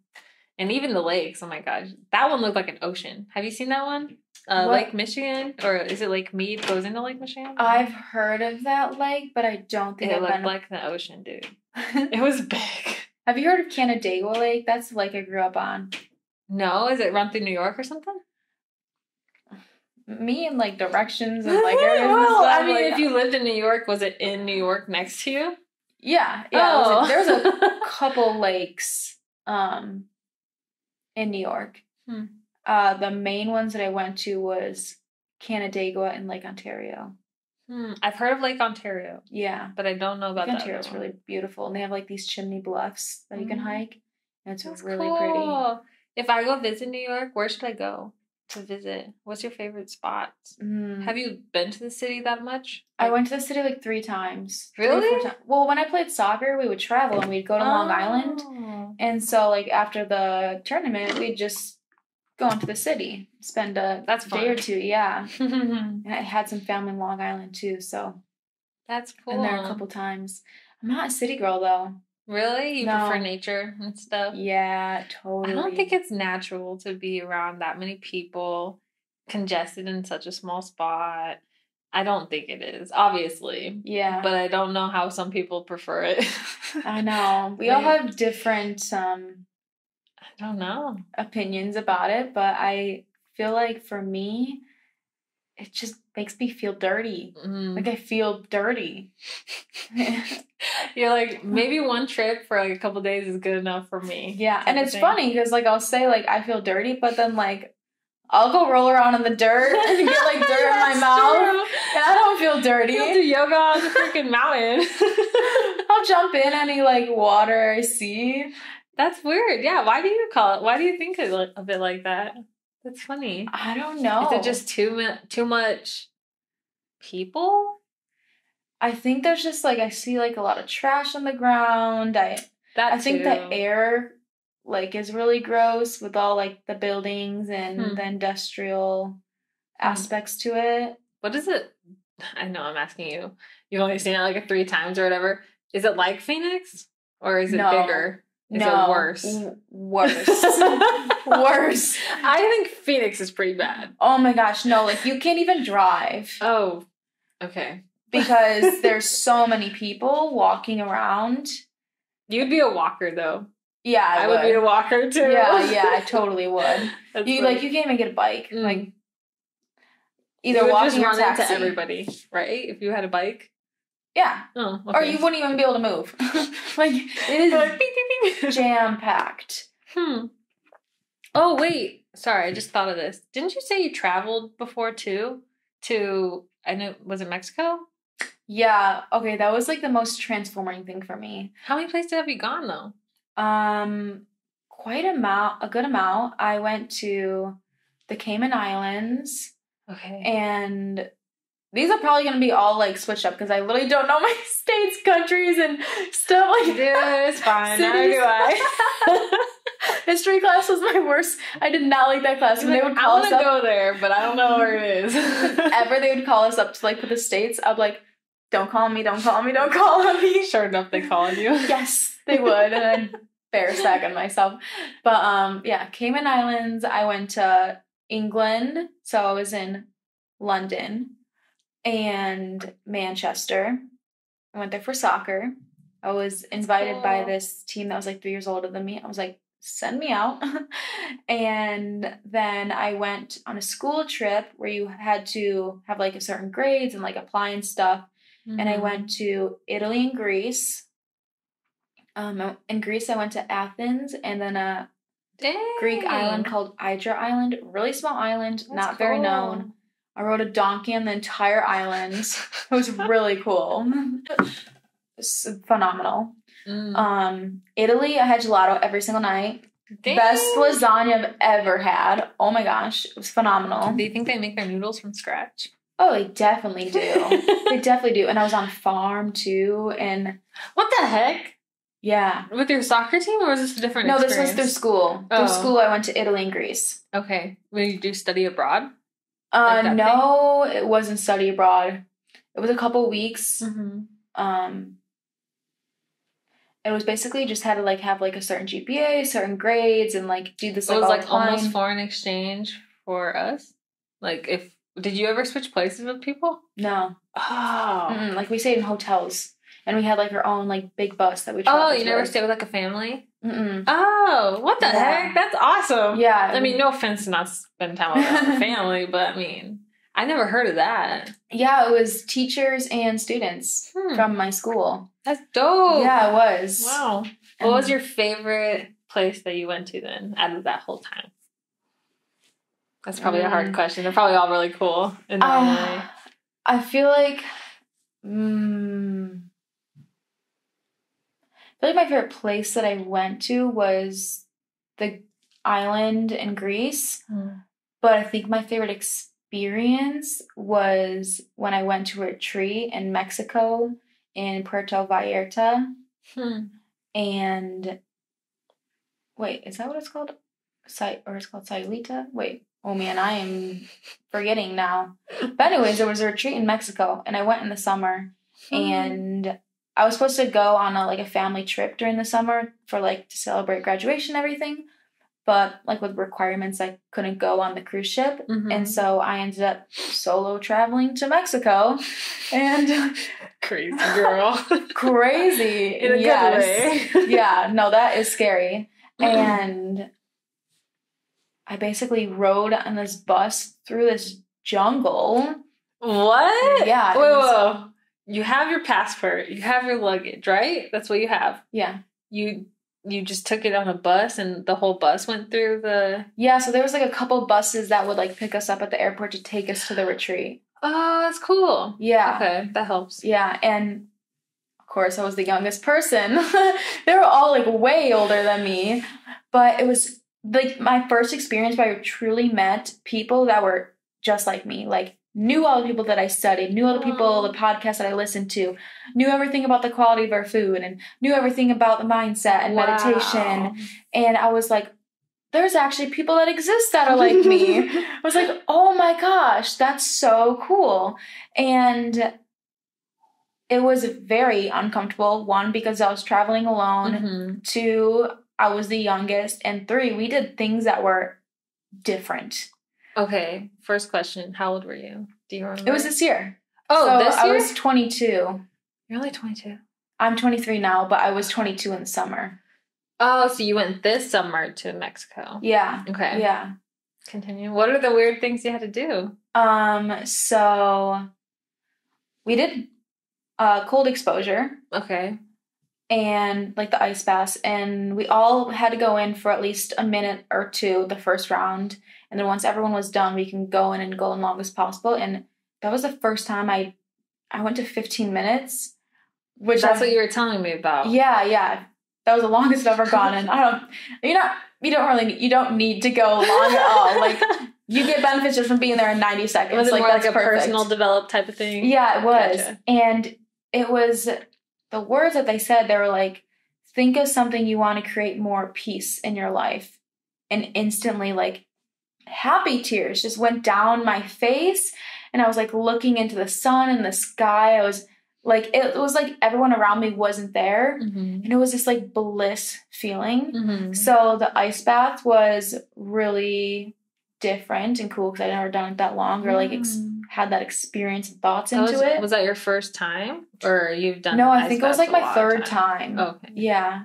And even the lakes. Oh, my gosh. That one looked like an ocean. Have you seen that one? Lake Michigan? Or is it Lake Mead goes into Lake Michigan? I've heard of that lake, but I don't think it looked like the ocean, dude. It was big. Have you heard of Canandaigua Lake? That's the lake I grew up on. No? Is it run through New York or something? Me and, like, directions and, like, areas and well, stuff. I mean, if you lived in New York, was it in New York next to you? Yeah. Yeah. There was a couple lakes in New York. The main ones that I went to was Canandaigua and Lake Ontario. I've heard of Lake Ontario. Yeah. But I don't know about that. Lake Ontario is really beautiful. And they have, like, these chimney bluffs that you can hike. And it's That's really cool. pretty. If I go visit New York, where should I go to visit? What's your favorite spot? Have you been to the city that much? I went to the city, like, 3 times. Really? Well, when I played soccer, we would travel and we'd go to Long Island. And so, like, after the tournament, we'd just go into the city, spend a day or two, yeah. And I had some family in Long Island too, so that's cool. Been there a couple times. I'm not a city girl though. Really? You prefer nature and stuff? Yeah, totally. I don't think it's natural to be around that many people, congested in such a small spot. I don't think it is, obviously. Yeah. But I don't know how some people prefer it. I know. We all have different I don't know. Opinions about it, but I feel like for me, it just makes me feel dirty. Like I feel dirty. You're like, maybe one trip for like a couple days is good enough for me. Yeah, and it's funny because like I'll say like I feel dirty, but then like I'll go roll around in the dirt and get like dirt in my mouth, and I don't feel dirty. You'll do yoga on the freaking mountain. I'll jump in any like water I see. That's weird. Yeah, why do you think of it like that? That's funny. I don't know. Is it just too much people? I think there's just like I see like a lot of trash on the ground. I think the air like is really gross with all like the buildings and the industrial aspects to it. What is it? I know I'm asking you. You've only seen it like 3 times or whatever. Is it like Phoenix or is it bigger? Is it worse? Worse. Worse. I think Phoenix is pretty bad. Oh my gosh, no, like you can't even drive. Oh, okay. Because there's so many people walking around. You'd be a walker though. Yeah, I would be a walker too. Yeah, I totally would. You can't even get a bike. Like either you would walking just or run taxi. into everybody, right? If you had a bike. Yeah. Oh, okay. Or you wouldn't even be able to move. Like it is like, beep, beep, beep. Jam-packed. Oh wait, sorry, I just thought of this. Didn't you say you traveled before too? Was it Mexico? Yeah. Okay, that was like the most transforming thing for me. How many places have you gone though? Quite a good amount. I went to the Cayman Islands. Okay. And these are probably going to be all, like, switched up because I literally don't know my states, countries, and stuff like that. It's fine. Neither do I. History class was my worst. I did not like that class. When they would call us up. I want to go there, but I don't know where it is. Whenever they would call us up to, like, put the states, I'd be like, don't call me, don't call me, don't call me. Sure enough, they called you. Yes, they would. And I'd bear sack on myself. But, yeah, Cayman Islands, I went to England. So I was in London and Manchester. I went there for soccer. I was invited by this team that was like 3 years older than me. I was like, send me out. And then I went on a school trip where you had to have like a certain grades and like apply and stuff. And I went to Italy and Greece. In Greece, I went to Athens and then a Greek island called Hydra Island. Really small island, not very known. I rode a donkey on the entire island. It was really cool. It's phenomenal. Italy, I had gelato every single night. Dang. Best lasagna I've ever had. Oh my gosh, it was phenomenal. Do you think they make their noodles from scratch? Oh, they definitely do. They definitely do. And I was on a farm too. And what the heck? Yeah. With your soccer team, or was this a different experience? No, this was through school. Oh. Through school, I went to Italy and Greece. Okay. Did you study abroad? No, it wasn't study abroad. It was a couple weeks. It was basically just had to like have like a certain GPA, certain grades, and like do this. It was like almost foreign exchange for us. Like, did you ever switch places with people? No. Oh. Like we stayed in hotels, and we had like our own like big bus that we traveled. Oh, you never stayed with like a family? Mm-mm. Oh, what the heck? That's awesome. Yeah. I mean, no offense to not spend time with a family, but I mean, I never heard of that. Yeah, it was teachers and students from my school. That's dope. Yeah, it was. Wow. What was your favorite place that you went to then out of that whole time? That's probably a hard question. They're probably all really cool in their own way. I feel like my favorite place that I went to was the island in Greece. But I think my favorite experience was when I went to a retreat in Mexico in Puerto Vallarta. And wait, is that what it's called? Or it's called Sayulita? Wait. Oh man, I am forgetting now. But anyways, there was a retreat in Mexico, and I went in the summer, and I was supposed to go on a family trip during the summer for like to celebrate graduation and everything. But like with requirements, I couldn't go on the cruise ship. And so I ended up solo traveling to Mexico. And crazy girl. Crazy. In a good way. Yeah, no, that is scary. And I basically rode on this bus through this jungle. What? Yeah. Whoa. You have your passport. You have your luggage, right? That's what you have. Yeah. You just took it on a bus and the whole bus went through the... Yeah, so there was like a couple buses that would like pick us up at the airport to take us to the retreat. Oh, that's cool. Yeah. Okay, that helps. Yeah, and of course I was the youngest person. They were all like way older than me. But it was like my first experience where I truly met people that were just like me. Like knew all the people that I studied, knew all the people, the podcasts that I listened to, knew everything about the quality of our food, and knew everything about the mindset and meditation. And I was like, there's actually people that exist that are like me. I was like, oh my gosh, that's so cool. And it was very uncomfortable. 1, because I was traveling alone. 2, I was the youngest. And 3, we did things that were different. Okay, first question. How old were you? Do you remember? It was this year. Oh, so this year? I was 22. You're only 22. I'm 23 now, but I was 22 in the summer. Oh, so you went this summer to Mexico. Yeah. Okay. Yeah. Continue. What are the weird things you had to do? So we did cold exposure. Okay. And like the ice baths, and we all had to go in for at least a minute or 2 the first round. And then once everyone was done, we can go in and go as long as possible. And that was the first time I went to 15 minutes. Which That's what you were telling me about. Yeah. That was the longest I've ever gone. And you don't need to go long at all. Like you get benefits just from being there in 90 seconds. Was it like more that's like a perfect. personal developed type of thing? Yeah, it was. Gotcha. And it was the words that they said, they were like, think of something you want to create more peace in your life. And instantly, like, happy tears just went down my face. And I was, like, looking into the sun and the sky. I was, like, it was like everyone around me wasn't there. And it was this, like, bliss feeling. So the ice bath was really different and cool because I'd never done it that long or, like, had that experience and thoughts into it. Was that your first time? Or you've done No, I think it was like my third time. Okay. Yeah.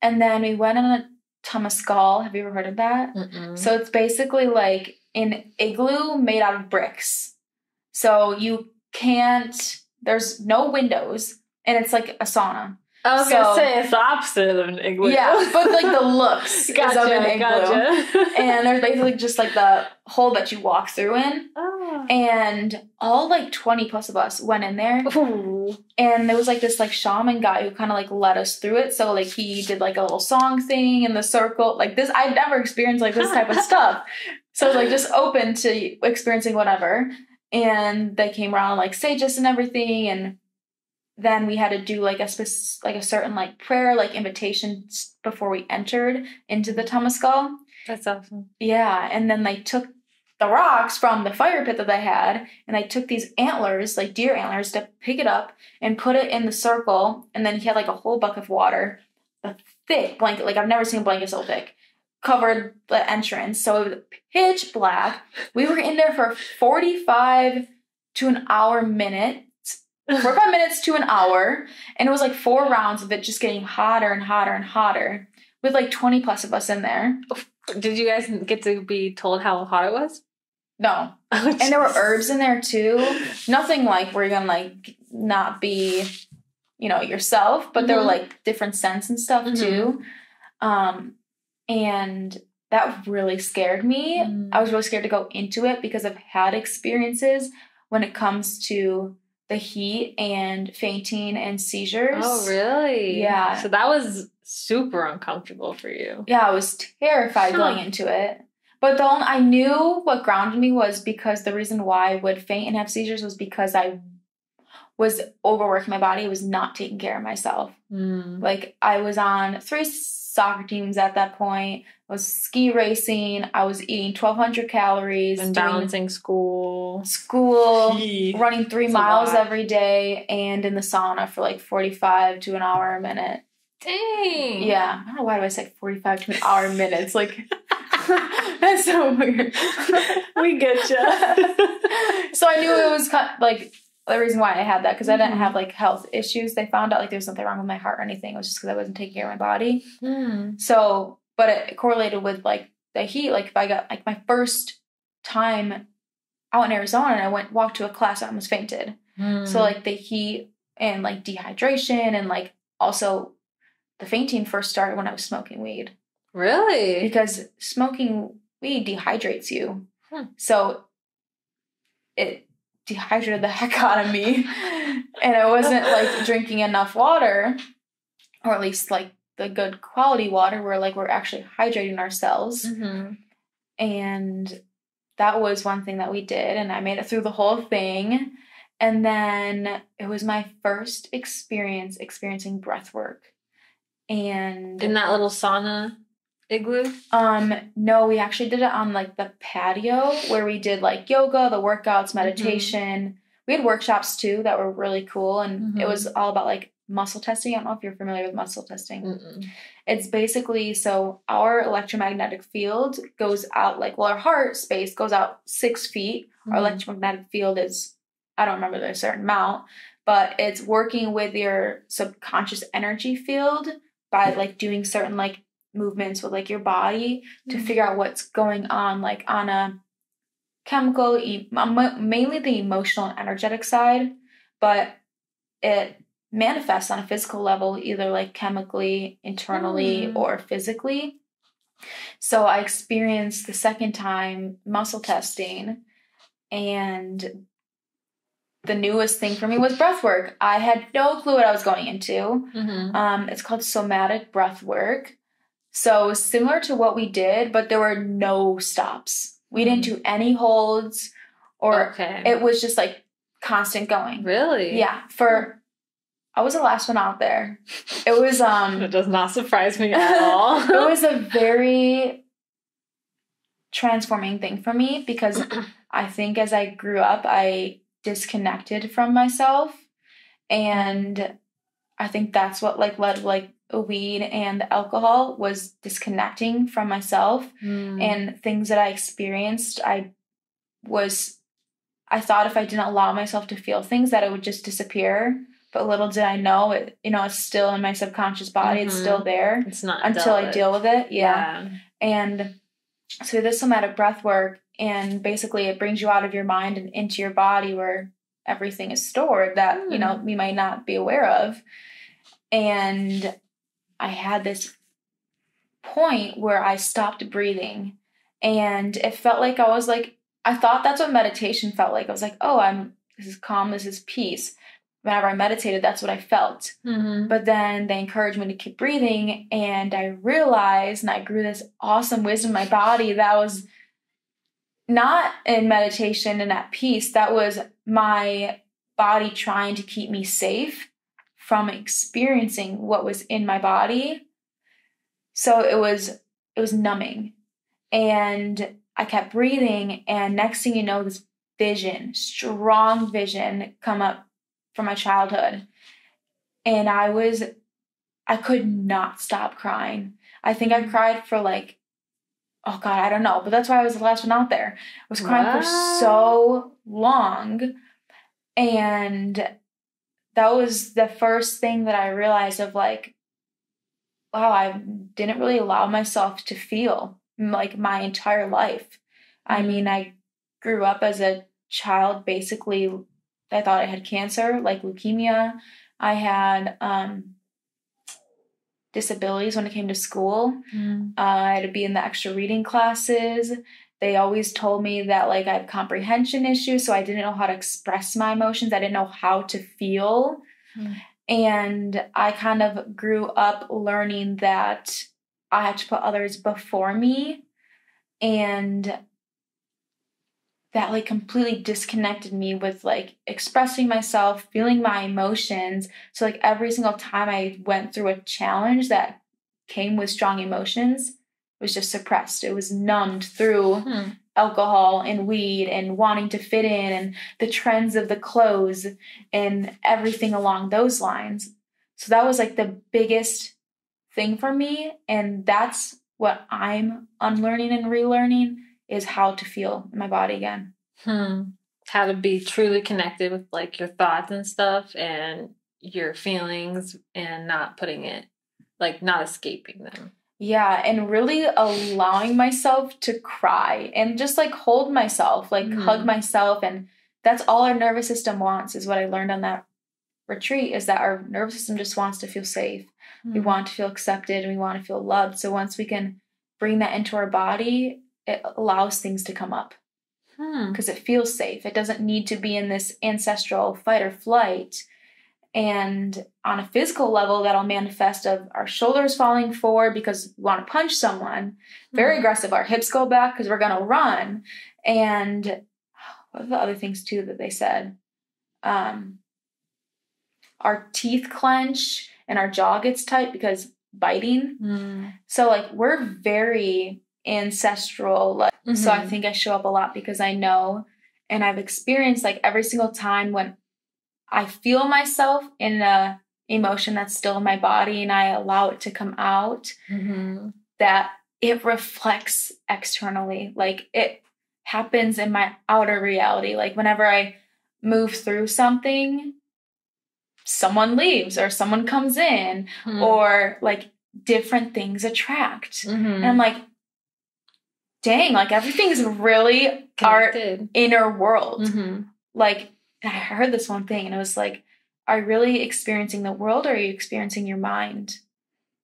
And then we went on a Temescal. Have you ever heard of that? So it's basically like an igloo made out of bricks. So there's no windows and it's like a sauna. I was gonna say it's the opposite of an igloo. Yeah, but like the looks is of an igloo. And there's basically just like the hole that you walk through in. Oh. And all like 20 plus of us went in there. Ooh. And there was like this like shaman guy who kind of like led us through it. So like he did like a little song thing in the circle. Like this, I'd never experienced like this type of stuff. So I was like just open to experiencing whatever. And they came around like sages and everything, and then we had to do like a certain like prayer, like invitation before we entered into the Temescal. That's awesome. Yeah, and then they took the rocks from the fire pit that they had, and they took these antlers, like deer antlers, to pick it up and put it in the circle, and then he had like a whole bucket of water, a thick blanket, like I've never seen a blanket so thick, covered the entrance, so it was pitch black. We were in there for 45 to an hour minute. 45 minutes to an hour, and it was like 4 rounds of it just getting hotter and hotter and hotter with like 20 plus of us in there. Did you guys get to be told how hot it was? No. Oh, and there were herbs in there too. Nothing like where you're gonna like not be, you know, yourself, but there were like different scents and stuff too. And that really scared me. I was really scared to go into it because I've had experiences when it comes to the heat and fainting and seizures. Oh, really? Yeah. So that was super uncomfortable for you. Yeah, I was terrified going into it. But I knew what grounded me was because the reason why I would faint and have seizures was because I was overworking my body. I was not taking care of myself. Like, I was on 3 soccer teams at that point. I was ski racing. I was eating 1,200 calories. And balancing school, running 3 miles every day, and in the sauna for like 45 to an hour a minute. Dang. Yeah. I don't know why do I say 45 to an hour a minute. It's like, that's so weird. We get you. So I knew it was like the reason why I had that, because I didn't have like health issues. They found out like there was nothing wrong with my heart or anything. It was just because I wasn't taking care of my body. So, but it correlated with like the heat. Like if I got like my first time out in Arizona and I walked to a class, I almost fainted. So like the heat and like dehydration and like also the fainting first started when I was smoking weed. Really? Because smoking weed dehydrates you. So it dehydrated the heck out of me. And I wasn't like drinking enough water, or at least like the good quality water where like we're actually hydrating ourselves. And that was one thing that we did, and I made it through the whole thing. And then it was my first experience experiencing breath work. And in that little sauna igloo? No, we actually did it on like the patio where we did like yoga, the workouts, meditation. We had workshops too that were really cool, and it was all about like muscle testing. I don't know if you're familiar with muscle testing. It's basically, so our electromagnetic field goes out like, well, our heart space goes out 6 feet. Our electromagnetic field is, I don't remember the certain amount, but it's working with your subconscious energy field by like doing certain like movements with like your body to figure out what's going on, like on a chemical, mainly the emotional and energetic side, but it manifests on a physical level, either like chemically, internally, or physically. So I experienced the second time muscle testing, and the newest thing for me was breath work. I had no clue what I was going into. It's called somatic breath work. So similar to what we did, but there were no stops. We didn't do any holds, or it was just like constant going. Really? Yeah. I was the last one out there. It was it does not surprise me at all. It was a very transforming thing for me, because I think as I grew up, I disconnected from myself, and I think that's what like led like weed and the alcohol was disconnecting from myself and things that I experienced. I thought if I didn't allow myself to feel things that it would just disappear, but little did I know it, you know, it's still in my subconscious body. It's still there. It's not until I deal with it. Yeah. And so this somatic breath work, and basically it brings you out of your mind and into your body where everything is stored that, you know, we might not be aware of. And I had this point where I stopped breathing, and it felt like I thought that's what meditation felt like. I was like, oh, this is calm, this is peace. Whenever I meditated, that's what I felt. Mm-hmm. But then they encouraged me to keep breathing, and I realized, and I grew this awesome wisdom in my body that was not in meditation and at peace. That was my body trying to keep me safe from experiencing what was in my body. So it was numbing. And I kept breathing, and next thing you know, this vision, strong vision, come up from my childhood. And I could not stop crying. I think I cried for like, oh God, I don't know. But that's why I was the last one out there. I was crying for so long. And that was the first thing that I realized of like, wow, I didn't really allow myself to feel like my entire life. I mean, I grew up as a child, basically, I thought I had cancer, like leukemia. I had disabilities when it came to school. I had to be in the extra reading classes. They always told me that like I had comprehension issues, so I didn't know how to express my emotions. I didn't know how to feel. And I kind of grew up learning that I had to put others before me, and that like completely disconnected me with like expressing myself, feeling my emotions. So like every single time I went through a challenge that came with strong emotions, it was just suppressed. It was numbed through alcohol and weed and wanting to fit in and the trends of the clothes and everything along those lines. So that was like the biggest thing for me. And that's what I'm unlearning and relearning, is how to feel in my body again. How to be truly connected with like your thoughts and stuff and your feelings, and not putting it, like not escaping them. Yeah, and really allowing myself to cry and just like hold myself, like hug myself. And that's all our nervous system wants, is what I learned on that retreat, is that our nervous system just wants to feel safe. We want to feel accepted, and we want to feel loved. So once we can bring that into our body, it allows things to come up because it feels safe. It doesn't need to be in this ancestral fight or flight. And on a physical level, that'll manifest of our shoulders falling forward because we want to punch someone. Very aggressive. Our hips go back because we're going to run. And what are the other things too that they said? Our teeth clench and our jaw gets tight because biting. So like we're very ancestral. Like, so I think I show up a lot because I know, and I've experienced like every single time when I feel myself in a emotion that's still in my body and I allow it to come out, that it reflects externally. Like it happens in my outer reality. Like whenever I move through something, someone leaves or someone comes in, or like different things attract. And I'm like, dang, like everything's really connected. Our inner world. Like, I heard this one thing and it was like, are you really experiencing the world, or are you experiencing your mind?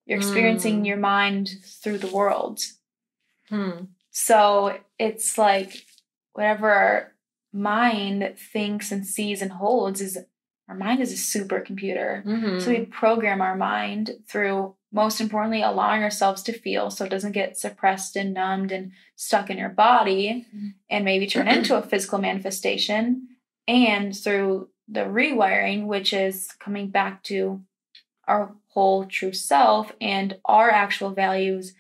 You're experiencing your mind through the world. So it's like whatever our mind thinks and sees and holds is, our mind is a supercomputer. So we program our mind through, most importantly, allowing ourselves to feel so it doesn't get suppressed and numbed and stuck in your body and maybe turn into a physical manifestation. And through the rewiring, which is coming back to our whole true self and our actual values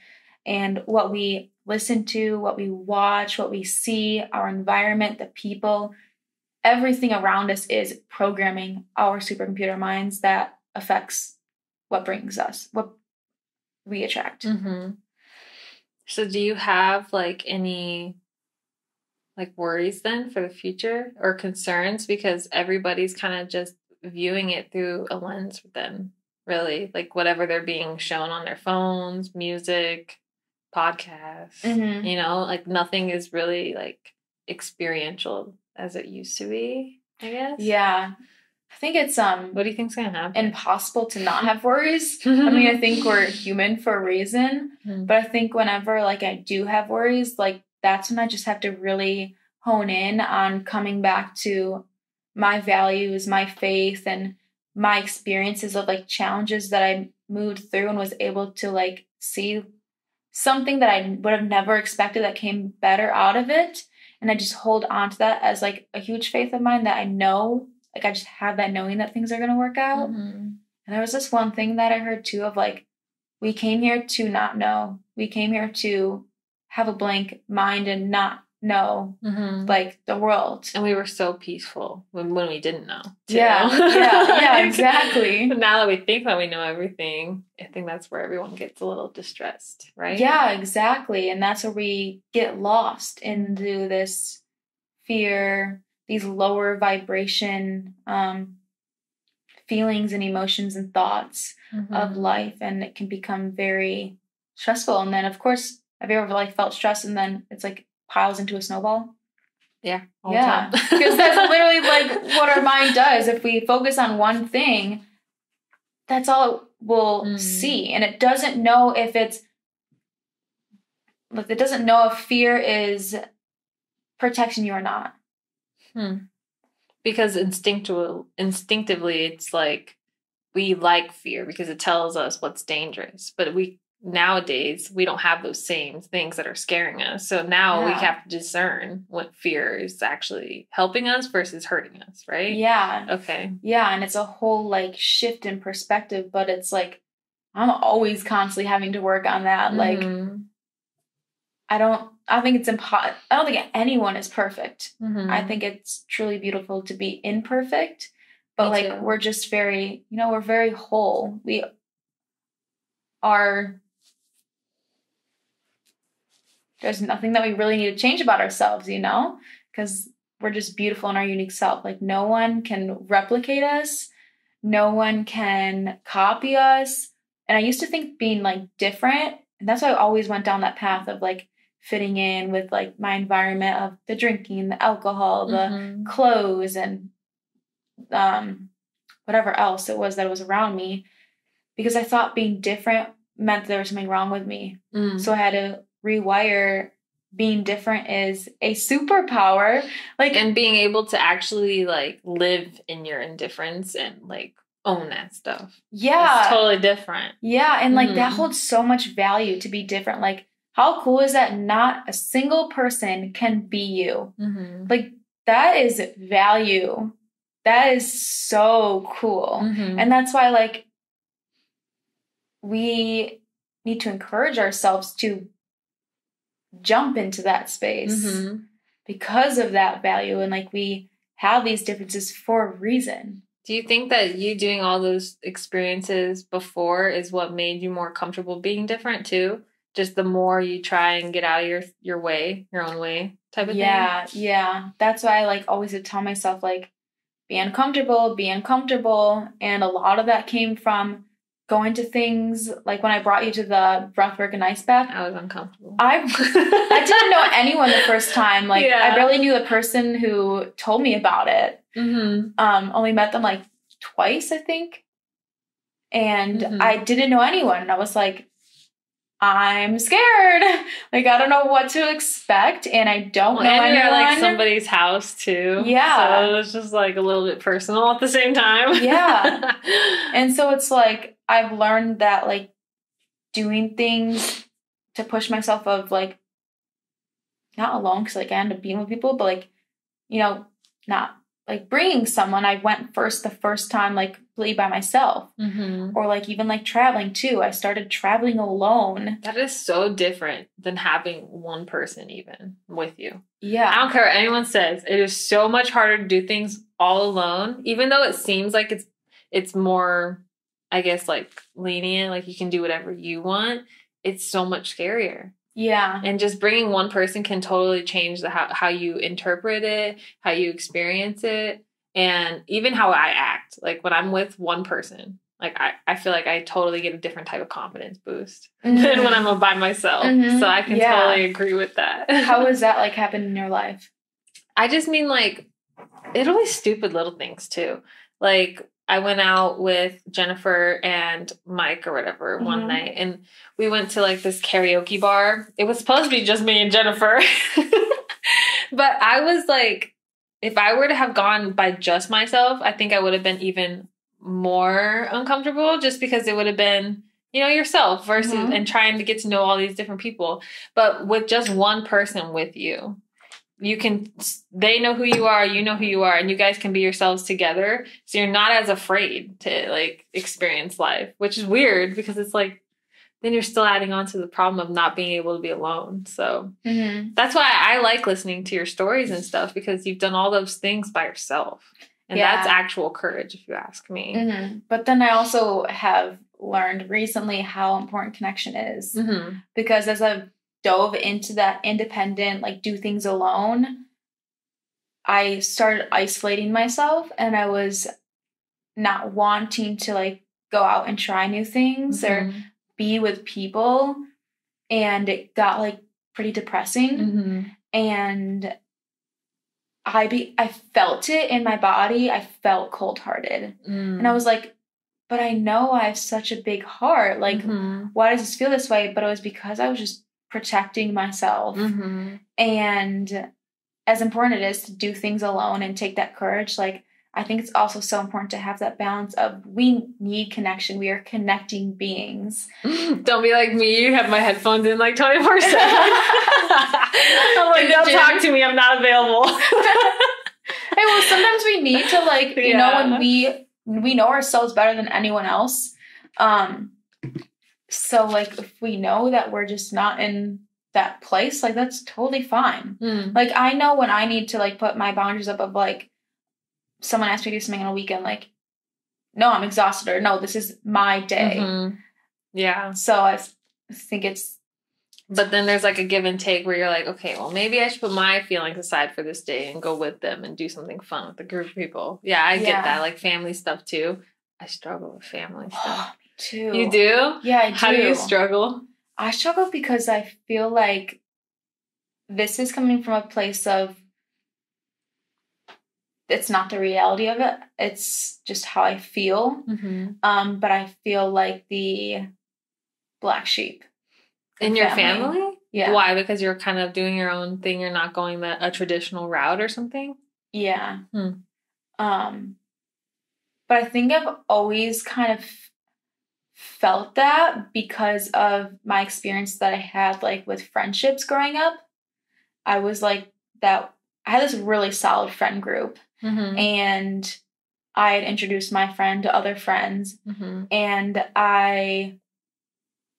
and what we listen to, what we watch, what we see, our environment, the people, everything around us is programming our supercomputer minds that affects what brings us, what we attract. So do you have like any like worries then for the future or concerns? Because everybody's kind of just viewing it through a lens with them, really, like whatever they're being shown on their phones, music, podcasts, you know, like nothing is really like experiential as it used to be, I guess. Yeah. I think it's What do you think's gonna happen? Impossible to not have worries. I mean, I think we're human for a reason, but I think whenever like I do have worries, like that's when I just have to really hone in on coming back to my values, my faith, and my experiences of like challenges that I moved through and was able to like see something that I would have never expected that came better out of it. And I just hold on to that as like a huge faith of mine that I know, like I just have that knowing that things are going to work out. And there was this one thing that I heard too of like, we came here to not know. We came here to have a blank mind and not know like the world. And we were so peaceful when we didn't know. Too. Yeah, exactly. But now that we think that we know everything, I think that's where everyone gets a little distressed, right? Yeah, exactly. And that's where we get lost into this fear, these lower vibration feelings and emotions and thoughts of life, and it can become very stressful. And then of course, have you ever like felt stressed and then it's like piles into a snowball? Yeah. Because that's literally like what our mind does. If we focus on one thing, that's all it will see. And it doesn't know if it's like, it doesn't know if fear is protecting you or not. Because instinctively, it's like we like fear because it tells us what's dangerous. But nowadays, we don't have those same things that are scaring us. So now we have to discern what fear is actually helping us versus hurting us, right? Yeah. Okay. Yeah, and it's a whole like shift in perspective, but it's like I'm always constantly having to work on that. Like I think it's impossible. I don't think anyone is perfect. I think it's truly beautiful to be imperfect, but like we're just very, we're very whole. We are. There's nothing that we really need to change about ourselves, because we're just beautiful in our unique self. Like no one can replicate us. No one can copy us. And I used to think being like different, and that's why I always went down that path of like fitting in with like my environment of the drinking, the alcohol, the clothes, and whatever else it was that was around me, because I thought being different meant there was something wrong with me. So I had to rewire being different is a superpower, like, and being able to actually like live in your indifference and like own that stuff. Yeah, it's totally different. Yeah, and like that holds so much value to be different. Like, how cool is that? Not a single person can be you. Like that is value. That is so cool, and that's why like we need to encourage ourselves to jump into that space because of that value, and like we have these differences for a reason. Do you think that you doing all those experiences before is what made you more comfortable being different too? Just the more you try and get out of your way, your own way type of thing? Yeah. That's why I like always would tell myself like, be uncomfortable. And a lot of that came from going to things like when I brought you to the breathwork and ice bath. I was uncomfortable. I didn't know anyone the first time. Like I barely knew the person who told me about it. Only met them like twice, I think. And I didn't know anyone. And I was like, I'm scared. Like, I don't know what to expect. And I don't know anyone. You're like somebody's house too. Yeah. So it was just like a little bit personal at the same time. Yeah. And so it's like, I've learned that like doing things to push myself of like, not alone, because like I end up being with people, but like, not like bringing someone. I went the first time like completely by myself, or like even like traveling too. I started traveling alone. That is so different than having one person even with you. Yeah. I don't care what anyone says. It is so much harder to do things all alone, even though it seems like it's more, I guess, like lenient, like you can do whatever you want. It's so much scarier. Yeah. And just bringing one person can totally change how you interpret it, how you experience it, and even how I act. Like when I'm with one person, like I feel like I totally get a different type of confidence boost than when I'm by myself. So I can totally agree with that. How has that like happened in your life? I just mean like, it always stupid little things too. Like, I went out with Jennifer and Mike or whatever one night, and we went to like this karaoke bar. It was supposed to be just me and Jennifer. But I was like, if I were to have gone by just myself, I think I would have been even more uncomfortable, just because it would have been, you know, yourself versus and trying to get to know all these different people. But with just one person with you, they know who you are, you know who you are, and you guys can be yourselves together. So you're not as afraid to like experience life, which is weird because it's like, then you're still adding on to the problem of not being able to be alone. So that's why I like listening to your stories and stuff, because you've done all those things by yourself. And that's actual courage, if you ask me. But then I also have learned recently how important connection is. Because as I've dove into that independent, like do things alone, I started isolating myself, and I was not wanting to like go out and try new things or be with people, and it got like pretty depressing. And I felt it in my body. I felt cold-hearted. And I was like, but I know I have such a big heart. Like, why does this feel this way? But it was because I was just protecting myself. And as important it is to do things alone and take that courage, like, I think it's also so important to have that balance of we need connection. We are connecting beings. Don't be like me. You have my headphones in like 24/7. I'm like, don't talk to me. I'm not available. Hey, well, sometimes we need to like, you know, when we know ourselves better than anyone else. So like if we know that we're just not in that place, like that's totally fine. Like I know when I need to like put my boundaries up of like, someone asked me to do something on a weekend, like, no, I'm exhausted, or no, this is my day. Yeah. So I think it's... But then there's like a give and take where you're like, okay, well, maybe I should put my feelings aside for this day and go with them and do something fun with a group of people. Yeah, I get that. Like family stuff too. I struggle with family stuff. Me too. You do? Yeah, I do. How do you struggle? I struggle because I feel like this is coming from a place of it's not the reality of it. It's just how I feel. But I feel like the black sheep. In your family? Yeah. Why? Because you're kind of doing your own thing. You're not going a traditional route or something? Yeah. But I think I've always kind of felt that because of my experience that I had like with friendships growing up. I was like that. I had this really solid friend group. And I had introduced my friend to other friends, and I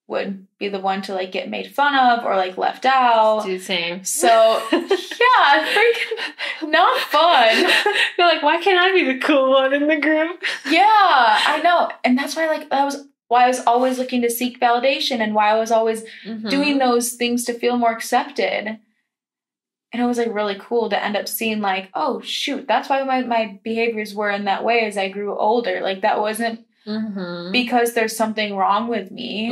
would be the one to like get made fun of or like left out. Do the same. So yeah, freaking not fun. You're like, why can't I be the cool one in the group? Yeah, I know, and that's why like why I was always looking to seek validation, and why I was always doing those things to feel more accepted. And it was, like, really cool to end up seeing, like, oh, shoot, that's why my behaviors were in that way as I grew older. Like, that wasn't because there's something wrong with me.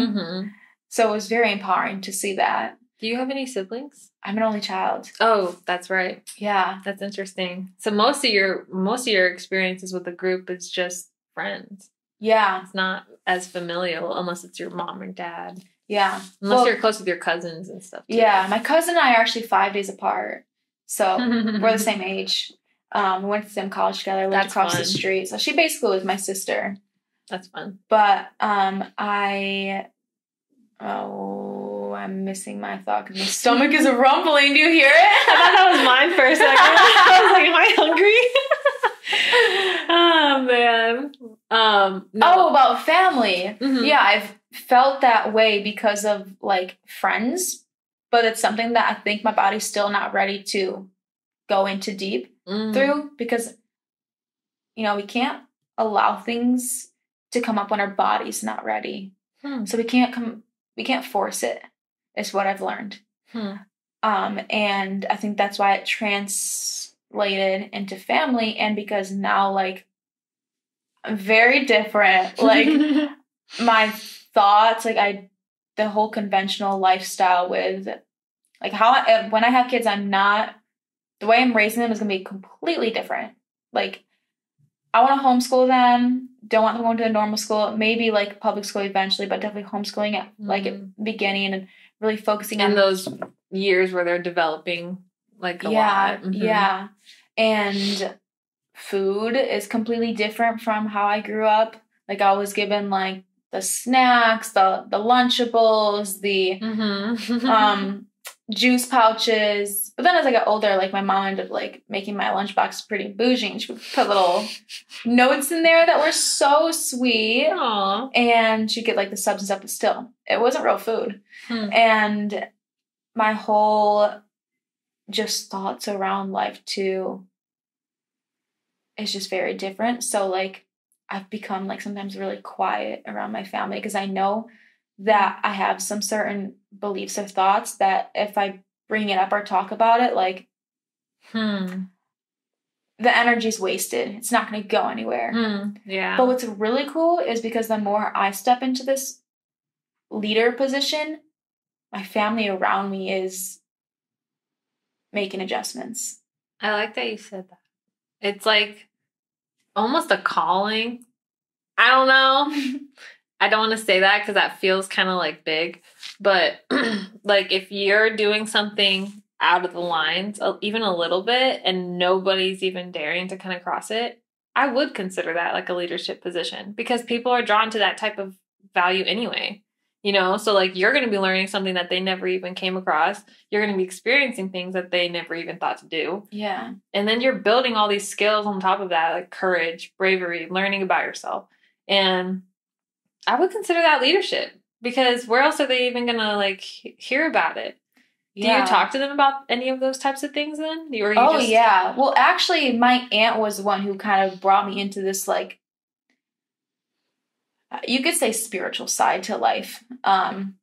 So it was very empowering to see that. Do you have any siblings? I'm an only child. Oh, that's right. Yeah. That's interesting. So most of your experiences with the group is just friends. Yeah. It's not as familial unless it's your mom or dad. Yeah. Unless you're close with your cousins and stuff, too. Yeah. My cousin and I are actually 5 days apart. So we're the same age. We went to the same college together. Lived across the street. So she basically was my sister. That's fun. But I'm missing my thought because my stomach is rumbling. Do you hear it? I thought that was mine for a second. I was like, am I hungry? Oh, man. No. Oh, about family. Yeah, I've felt that way because of, like, friends. But it's something that I think my body's still not ready to go into deep through. Because, you know, we can't allow things to come up when our body's not ready. So we can't force it, is what I've learned. And I think that's why it translated into family. And because now, like, I'm very different. Like, my thoughts, like, the whole conventional lifestyle with, like, when I have kids, the way I'm raising them is going to be completely different. Like, I want to homeschool them. Don't want them going to a normal school. Maybe like public school eventually, but definitely homeschooling at like at the beginning and really focusing on those years where they're developing like a lot. Mm-hmm. Yeah. And food is completely different from how I grew up. Like I was given like the snacks, the Lunchables, the juice pouches. But then as I got older, like my mom ended up like making my lunchbox pretty bougie, and she would put little notes in there that were so sweet. Aww. And she'd get like the subs and stuff, but still, it wasn't real food. And my whole just thoughts around life too is just very different. So like I've become like sometimes really quiet around my family because I know that I have some certain beliefs or thoughts that if I bring it up or talk about it, like, the energy's wasted. It's not going to go anywhere. Yeah. But what's really cool is because the more I step into this leader position, my family around me is making adjustments. I like that you said that. It's like almost a calling. I don't know. I don't want to say that because that feels kind of like big, but like if you're doing something out of the lines, even a little bit, and nobody's even daring to kind of cross it, I would consider that like a leadership position because people are drawn to that type of value anyway, you know? So like you're going to be learning something that they never even came across. You're going to be experiencing things that they never even thought to do. Yeah. And then you're building all these skills on top of that, like courage, bravery, learning about yourself. And I would consider that leadership because where else are they even going to like hear about it? Do you talk to them about any of those types of things then? Yeah. Well, actually, my aunt was the one who kind of brought me into this, like, you could say spiritual side to life. And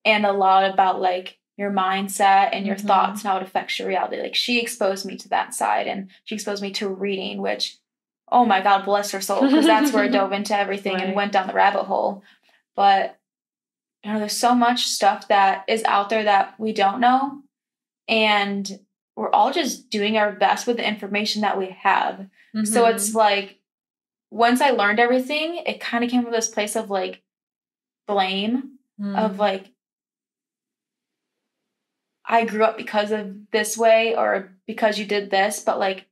a lot about, like, your mindset and your thoughts and how it affects your reality. Like, she exposed me to that side, and she exposed me to reading, which, oh my God, bless her soul, because that's where I dove into everything and went down the rabbit hole. But you know, there's so much stuff that is out there that we don't know. And we're all just doing our best with the information that we have. So it's like, once I learned everything, it kind of came from this place of like blame of like, I grew up because of this way or because you did this. But like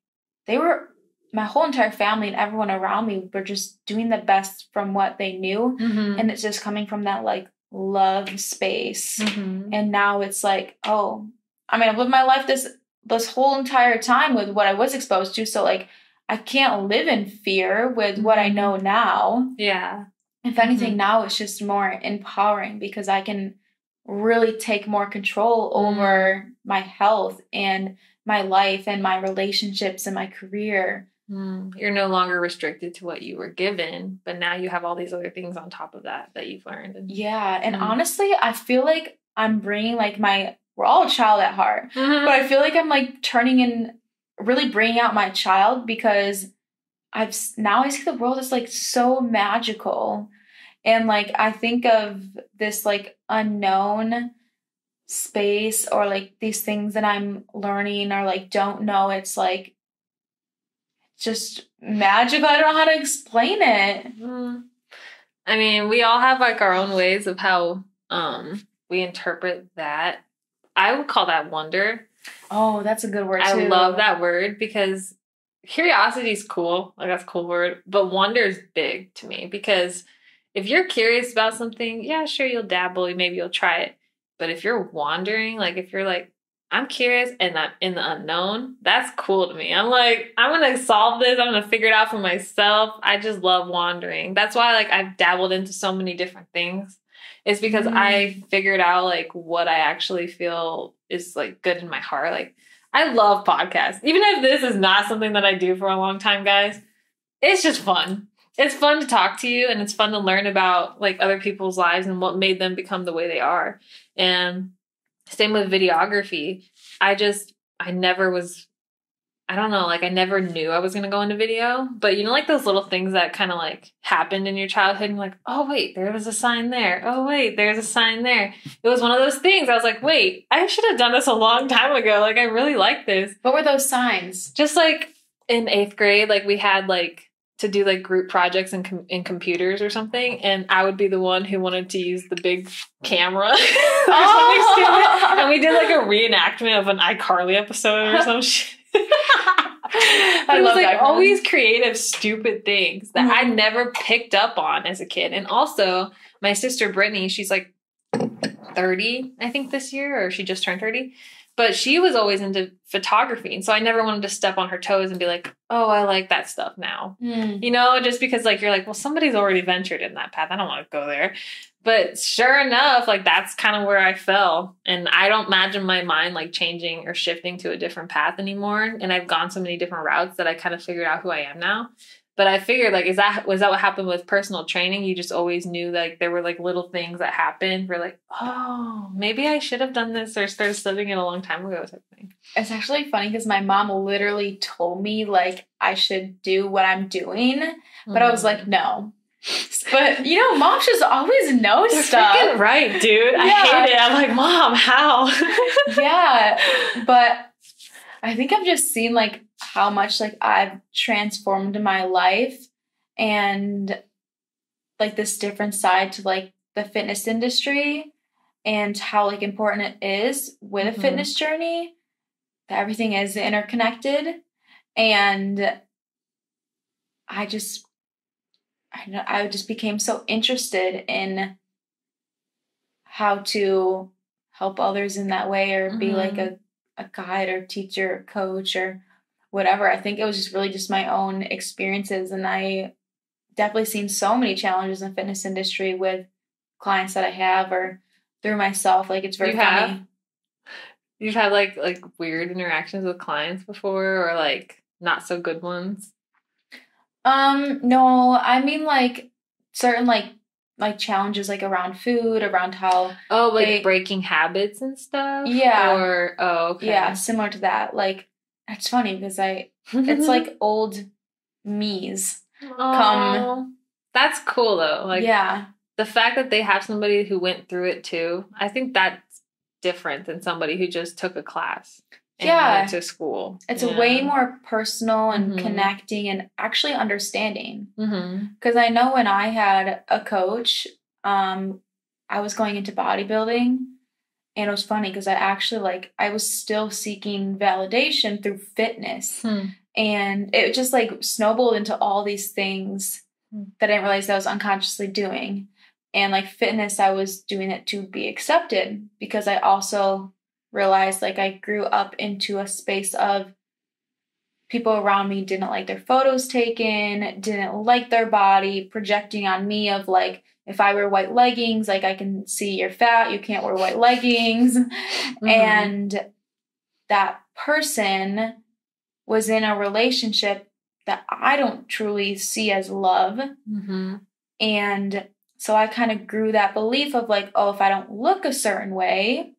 my whole entire family and everyone around me were just doing the best from what they knew. And it's just coming from that like love space. And now it's like, oh, I mean, I've lived my life this whole entire time with what I was exposed to. So like, I can't live in fear with what I know now. Yeah. If anything, now it's just more empowering because I can really take more control over my health and my life and my relationships and my career. You're no longer restricted to what you were given, but now you have all these other things on top of that you've learned. Yeah. And honestly, I feel like I'm bringing like we're all a child at heart, but I feel like I'm like really bringing out my child because I see the world as like so magical. And like, I think of this like unknown space or like these things that I'm learning or like don't know. It's like, just magical. I don't know how to explain it. I mean, we all have like our own ways of how we interpret that. I would call that wonder. Oh, that's a good word too. I love that word because curiosity is cool. Like that's a cool word. But wonder is big to me because if you're curious about something, yeah, sure, you'll dabble. Maybe you'll try it. But if you're wandering, like if you're like, I'm curious and I'm in the unknown, that's cool to me. I'm like, I'm going to solve this. I'm going to figure it out for myself. I just love wandering. That's why like I've dabbled into so many different things. It's because I figured out like what I actually feel is like good in my heart. Like I love podcasts. Even if this is not something that I do for a long time, guys, it's just fun. It's fun to talk to you and it's fun to learn about like other people's lives and what made them become the way they are. And same with videography. I never knew I was going to go into video. But you know, like those little things that kind of like happened in your childhood and you're like, oh, wait, there was a sign there. Oh, wait, there's a sign there. It was one of those things. I was like, wait, I should have done this a long time ago. Like, I really like this. What were those signs? Just like, in 8th grade, like we had like to do like group projects in computers or something, and I would be the one who wanted to use the big camera or something stupid, and we did like a reenactment of an iCarly episode or some shit. But it was like always creative, stupid things that I never picked up on as a kid. And also, my sister Brittany, she's like 30, I think, this year, or she just turned 30. But she was always into photography. And so I never wanted to step on her toes and be like, oh, I like that stuff now. You know, just because like you're like, well, somebody's already ventured in that path. I don't want to go there. But sure enough, like that's kind of where I fell. And I don't imagine my mind like changing or shifting to a different path anymore. And I've gone so many different routes that I kind of figured out who I am now. But I figured like, was that what happened with personal training? You just always knew like there were like little things that happened where like, oh, maybe I should have done this or started studying it a long time ago type thing. It's actually funny because my mom literally told me like I should do what I'm doing, but I was like, no. But you know, moms just always know stuff. Freaking right, dude. I hate it. I'm like, Mom, how? Yeah, but I think I've just seen like how much like I've transformed my life and like this different side to like the fitness industry and how like important it is with a fitness journey, that everything is interconnected. And I just became so interested in how to help others in that way, or be like a guide or teacher or coach or whatever. I think it was just really just my own experiences. And I definitely seen so many challenges in the fitness industry with clients that I have or through myself. Like it's very funny. You've had like weird interactions with clients before, or like not so good ones? No, I mean like certain like challenges like around food, around how breaking habits and stuff. Yeah. Or okay. Yeah, similar to that. Like it's funny because it's like old me's come. That's cool though. Like yeah, the fact that they have somebody who went through it too. I think that's different than somebody who just took a class. And went to school. It's way more personal and connecting and actually understanding. Because I know when I had a coach, I was going into bodybuilding, and it was funny because I actually I was still seeking validation through fitness, and it just like snowballed into all these things that I didn't realize I was unconsciously doing. And like fitness, I was doing it to be accepted, because I also realized like I grew up into a space of people around me didn't like their photos taken, didn't like their body, projecting on me of like, if I wear white leggings, like I can see you're fat, you can't wear white leggings. And that person was in a relationship that I don't truly see as love. And so I kind of grew that belief of like, oh, if I don't look a certain way,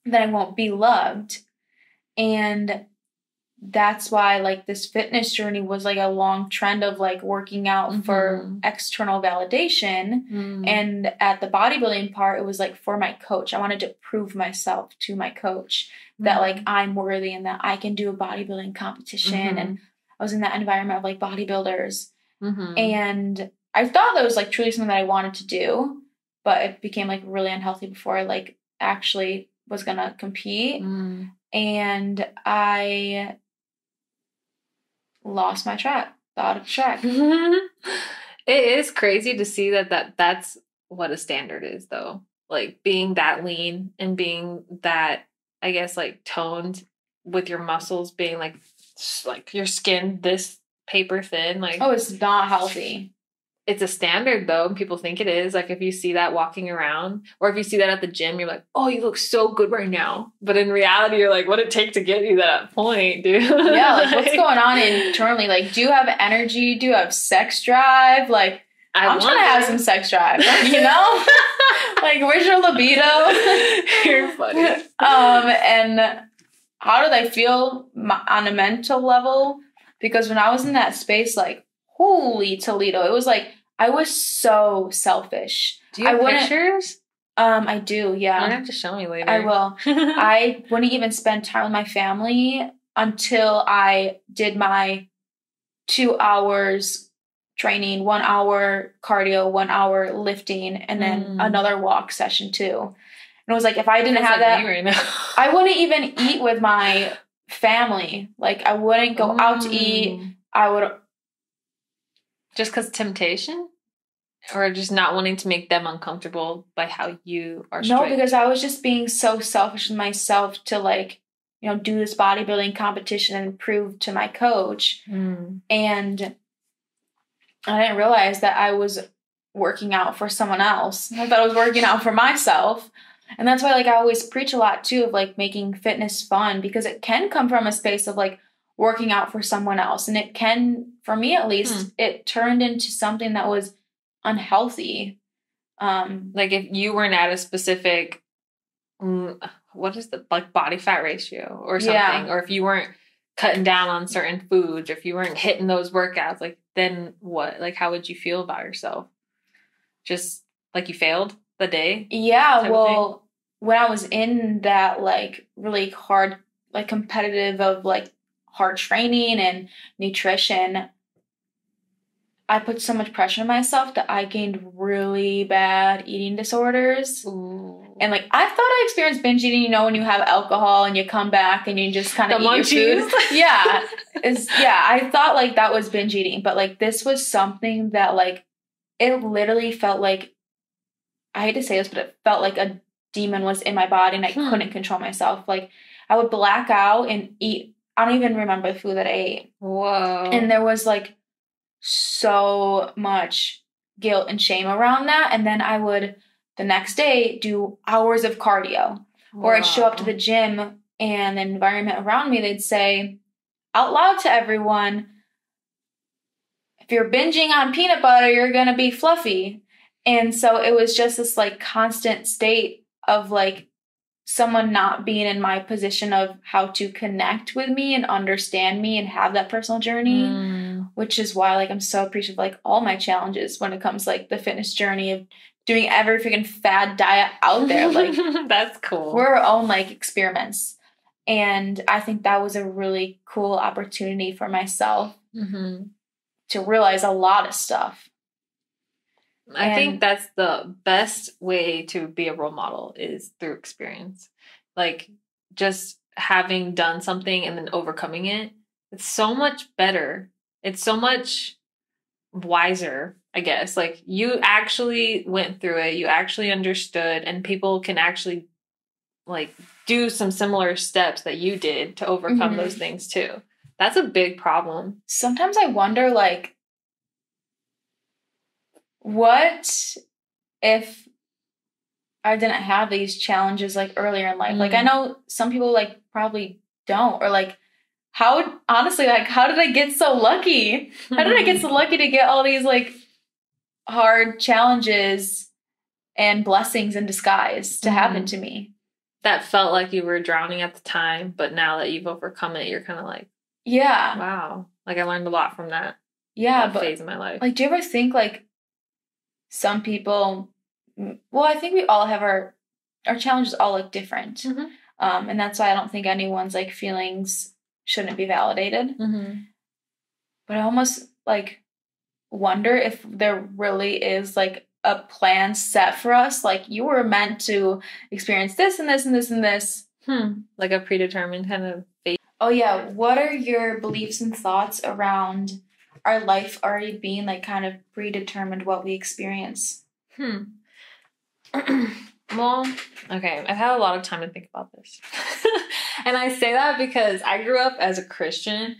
then I won't be loved. And that's why like this fitness journey was like a long trend of like working out for external validation. And at the bodybuilding part, it was like for my coach. I wanted to prove myself to my coach that like I'm worthy and that I can do a bodybuilding competition. And I was in that environment of like bodybuilders. And I thought that was like truly something that I wanted to do, but it became like really unhealthy before I like actually was gonna compete. And I lost my track, out of track. It is crazy to see that's what a standard is though. Like being that lean and being that, I guess, like toned with your muscles being like your skin this paper thin. Like, oh, it's not healthy. It's a standard though, and people think it is. Like if you see that walking around, or if you see that at the gym, you're like, oh, you look so good right now. But in reality, you're like, what'd it take to get you that point, dude? Yeah, like what's going on internally? Like, do you have energy? Do you have sex drive? Like, I'm trying to have some sex drive, you know? Like, where's your libido? You're funny. And how do they feel on a mental level? Because when I was in that space, like, holy Toledo, it was like, I was so selfish. Do you have pictures? I do, yeah. You're gonna have to show me later. I will. I wouldn't even spend time with my family until I did my 2 hours training, 1 hour cardio, 1 hour lifting, and then another walk session too. And it was like, if I didn't have that, right now. I wouldn't even eat with my family. Like, I wouldn't go out to eat. I would. Just because temptation? Or just not wanting to make them uncomfortable by how you are strict? No, because I was just being so selfish with myself to, like, you know, do this bodybuilding competition and prove to my coach. And I didn't realize that I was working out for someone else. I thought I was working out for myself. And that's why, like, I always preach a lot, too, of, like, making fitness fun, because it can come from a space of, like, working out for someone else. And it can, for me at least, it turned into something that was unhealthy. Like, if you weren't at a specific, what is the, like, body fat ratio or something, or if you weren't cutting down on certain foods, or if you weren't hitting those workouts, like, then what? Like, how would you feel about yourself? Just like you failed the day? Yeah, well, when I was in that, like, really hard, like, competitive of, like, hard training and nutrition, I put so much pressure on myself that I gained really bad eating disorders. And, like, I thought I experienced binge eating, you know, when you have alcohol and you come back and you just kind of eat your food. Yeah. I thought, like, that was binge eating. But, like, this was something that, like, it literally felt like, I hate to say this, but it felt like a demon was in my body and I couldn't control myself. Like, I would black out and eat. I don't even remember the food that I ate. Whoa. And there was, like, so much guilt and shame around that. And then I would, the next day, do hours of cardio. Or I'd show up to the gym and the environment around me, they'd say out loud to everyone, if you're binging on peanut butter, you're going to be fluffy. And so it was just this, like, constant state of, like, someone not being in my position of how to connect with me and understand me and have that personal journey, which is why, like, I'm so appreciative of, like, all my challenges when it comes to, like, the fitness journey of doing every freaking fad diet out there. Like, that's cool. We're our own, like, experiments. And I think that was a really cool opportunity for myself to realize a lot of stuff. I think that's the best way to be a role model is through experience. Like, just having done something and then overcoming it, it's so much better. It's so much wiser, I guess. Like, you actually went through it. You actually understood, and people can actually, like, do some similar steps that you did to overcome those things too. That's a big problem. Sometimes I wonder, like, what if I didn't have these challenges, like, earlier in life? Like, I know some people, like, probably don't. Or, like, honestly, how did I get so lucky? How did I get so lucky to get all these, like, hard challenges and blessings in disguise to happen to me? That felt like you were drowning at the time, but now that you've overcome it, you're kind of like, yeah, wow. Like, I learned a lot from that. But phase of my life. Like, do you ever think, like, some people, well, I think we all have our challenges all look different. And that's why I don't think anyone's, like, feelings shouldn't be validated. But I almost, like, wonder if there really is, like, a plan set for us. Like, you were meant to experience this and this and this and this. Like a predetermined kind of fate. Oh, yeah. What are your beliefs and thoughts around our life already being, like, kind of predetermined what we experience? Well, okay, I've had a lot of time to think about this. And I say that because I grew up as a Christian.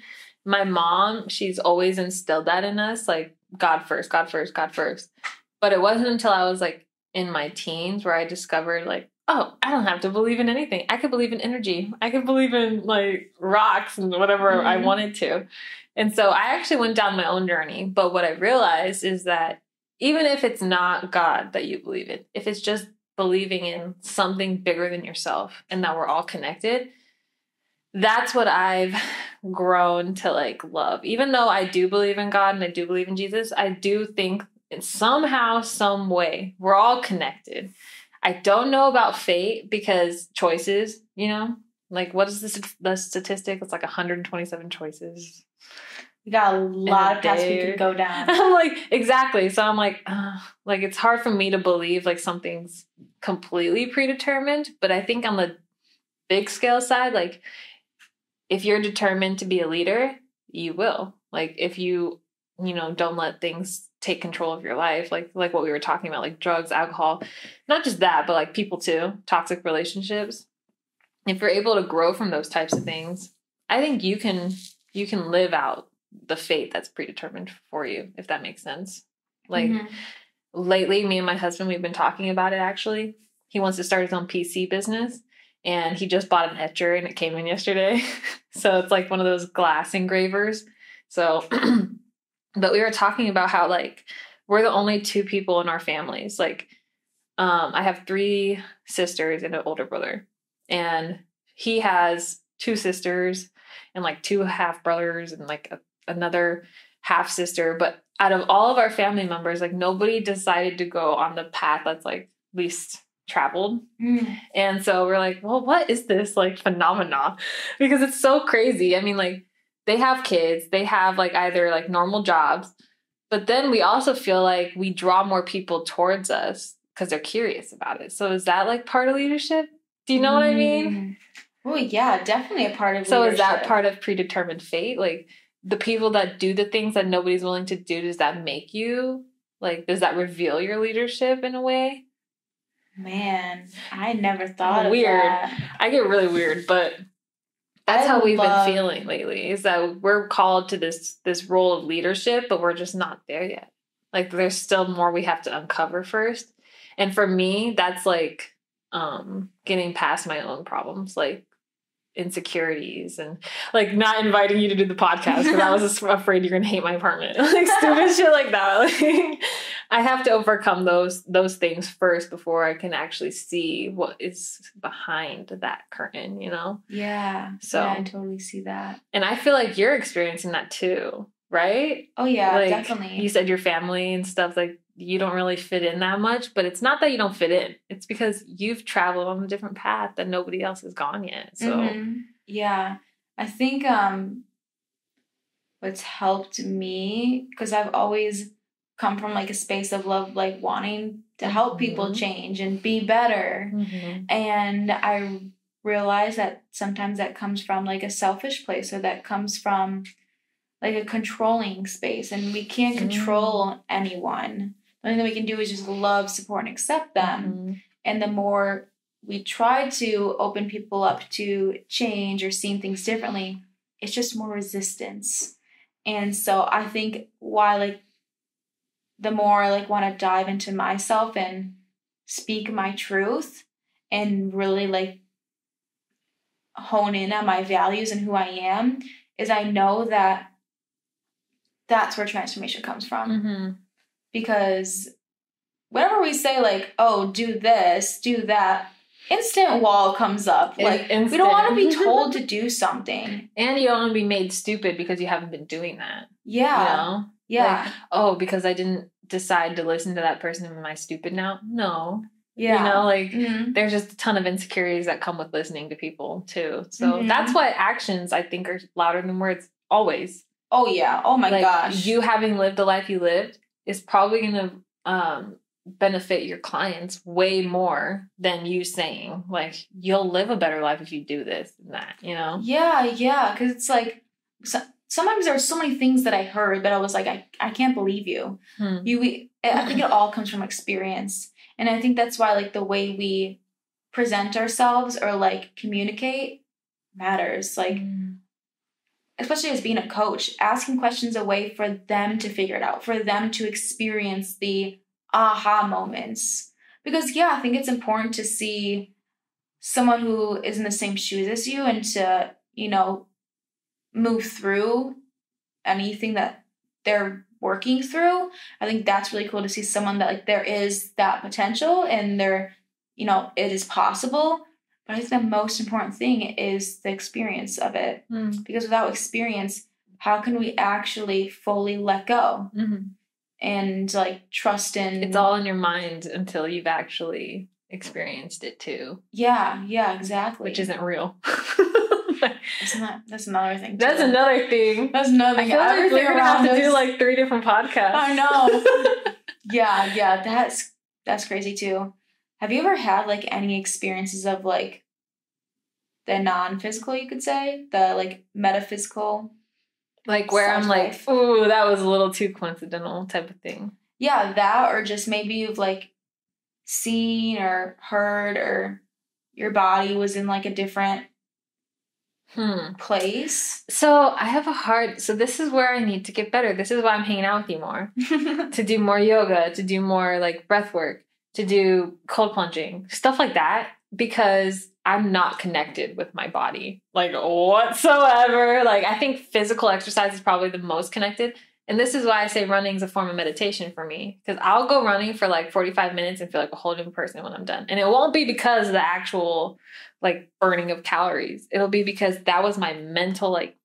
My mom, she's always instilled that in us, like, God first, God first, God first. But it wasn't until I was, like, in my teens where I discovered, like, oh, I don't have to believe in anything. I could believe in energy. I could believe in, like, rocks and whatever I wanted to. And so I actually went down my own journey. But what I realized is that even if it's not God that you believe in, if it's just believing in something bigger than yourself and that we're all connected, that's what I've grown to, like, love. Even though I do believe in God and I do believe in Jesus, I do think in somehow, some way, we're all connected. I don't know about fate because choices, you know, like, what is the statistic? It's like 127 choices. We got a lot of paths we could go down. I'm like, exactly. So I'm like it's hard for me to believe like something's completely predetermined. But I think on the big scale side, like if you're determined to be a leader, you will. Like if you don't let things take control of your life, like what we were talking about, like drugs, alcohol, not just that, but like people too, toxic relationships. If you're able to grow from those types of things, I think you can live out the fate that's predetermined for you, if that makes sense. Like lately, me and my husband, we've been talking about it actually. He wants to start his own PC business and he just bought an etcher and it came in yesterday. So it's like one of those glass engravers. So, but we were talking about how like we're the only two people in our families. Like I have 3 sisters and an older brother. And he has 2 sisters and like 2 half brothers and like another half sister. But out of all of our family members, like nobody decided to go on the path that's like least traveled. And so we're like, well, what is this like phenomena? Because it's so crazy. I mean, like they have kids, they have like either like normal jobs, but then we also feel like we draw more people towards us because they're curious about it. So is that like part of leadership? Do you know what I mean? Oh, yeah, definitely a part of so leadership. Is that part of predetermined fate? Like the people that do the things that nobody's willing to do, does that make you, like, does that reveal your leadership in a way? Man, I never thought of weird. that. I get really weird, but that's how we've been feeling lately, is that we're called to this role of leadership, but we're just not there yet. Like there's still more we have to uncover first. And for me, that's like getting past my own problems, like insecurities and like not inviting you to do the podcast because I was just afraid you're gonna hate my apartment. Like stupid shit like that. Like I have to overcome those things first before I can actually see what is behind that curtain, Yeah. So yeah, I totally see that. And I feel like you're experiencing that too, right? Oh yeah, like, definitely. You said your family and stuff, like you don't really fit in that much, but it's not that you don't fit in. It's because you've traveled on a different path that nobody else has gone yet. So yeah, I think what's helped me, because I've always come from like a space of love, like wanting to help people change and be better. And I realize that sometimes that comes from like a selfish place, or that comes from like a controlling space, and we can't control anyone. The only thing we can do is just love, support, and accept them. And the more we try to open people up to change or seeing things differently, it's just more resistance. And so I think why like the more I like want to dive into myself and speak my truth and really like hone in on my values and who I am, is I know that that's where transformation comes from. Because whenever we say like, oh, do this, do that, instant wall comes up. Like we don't want to be told to do something. And you don't want to be made stupid because you haven't been doing that. Yeah. Yeah. Like, oh, because I didn't decide to listen to that person, am I stupid now? No. Yeah. There's just a ton of insecurities that come with listening to people too. So that's why actions, I think, are louder than words always. Oh yeah. Oh my gosh. You having lived the life you lived is probably going to benefit your clients way more than you saying like, you'll live a better life if you do this and that, Yeah. Because it's like, sometimes there are so many things that I heard that I was like, I can't believe you. I think it all comes from experience. And I think that's why like the way we present ourselves or like communicate matters. Like, especially as being a coach, asking questions a way for them to figure it out, for them to experience the aha moments. Because I think it's important to see someone who is in the same shoes as you and to, move through anything that they're working through. I think that's really cool to see someone that like there is that potential and there, it is possible. But I think the most important thing is the experience of it. Because without experience, how can we actually fully let go and like trust in? It's all in your mind until you've actually experienced it too. Yeah, exactly. Which isn't real. That's another thing. That's another thing. That's another thing. I feel like we're gonna have to do like 3 different podcasts. I know. Yeah, that's crazy too. Have you ever had like any experiences of like the non-physical, you could say, the like metaphysical, like where I'm like, ooh, that was a little too coincidental type of thing? Yeah, that, or just maybe you've like seen or heard, or your body was in like a different place. So I have so this is where I need to get better. This is why I'm hanging out with you more. To do more yoga, to do more like breath work, to do cold plunging, stuff like that, because I'm not connected with my body like whatsoever. Like I think physical exercise is probably the most connected. And this is why I say running is a form of meditation for me, because I'll go running for like 45 minutes and feel like a whole new person when I'm done. And it won't be because of the actual like burning of calories. It'll be because that was my mental like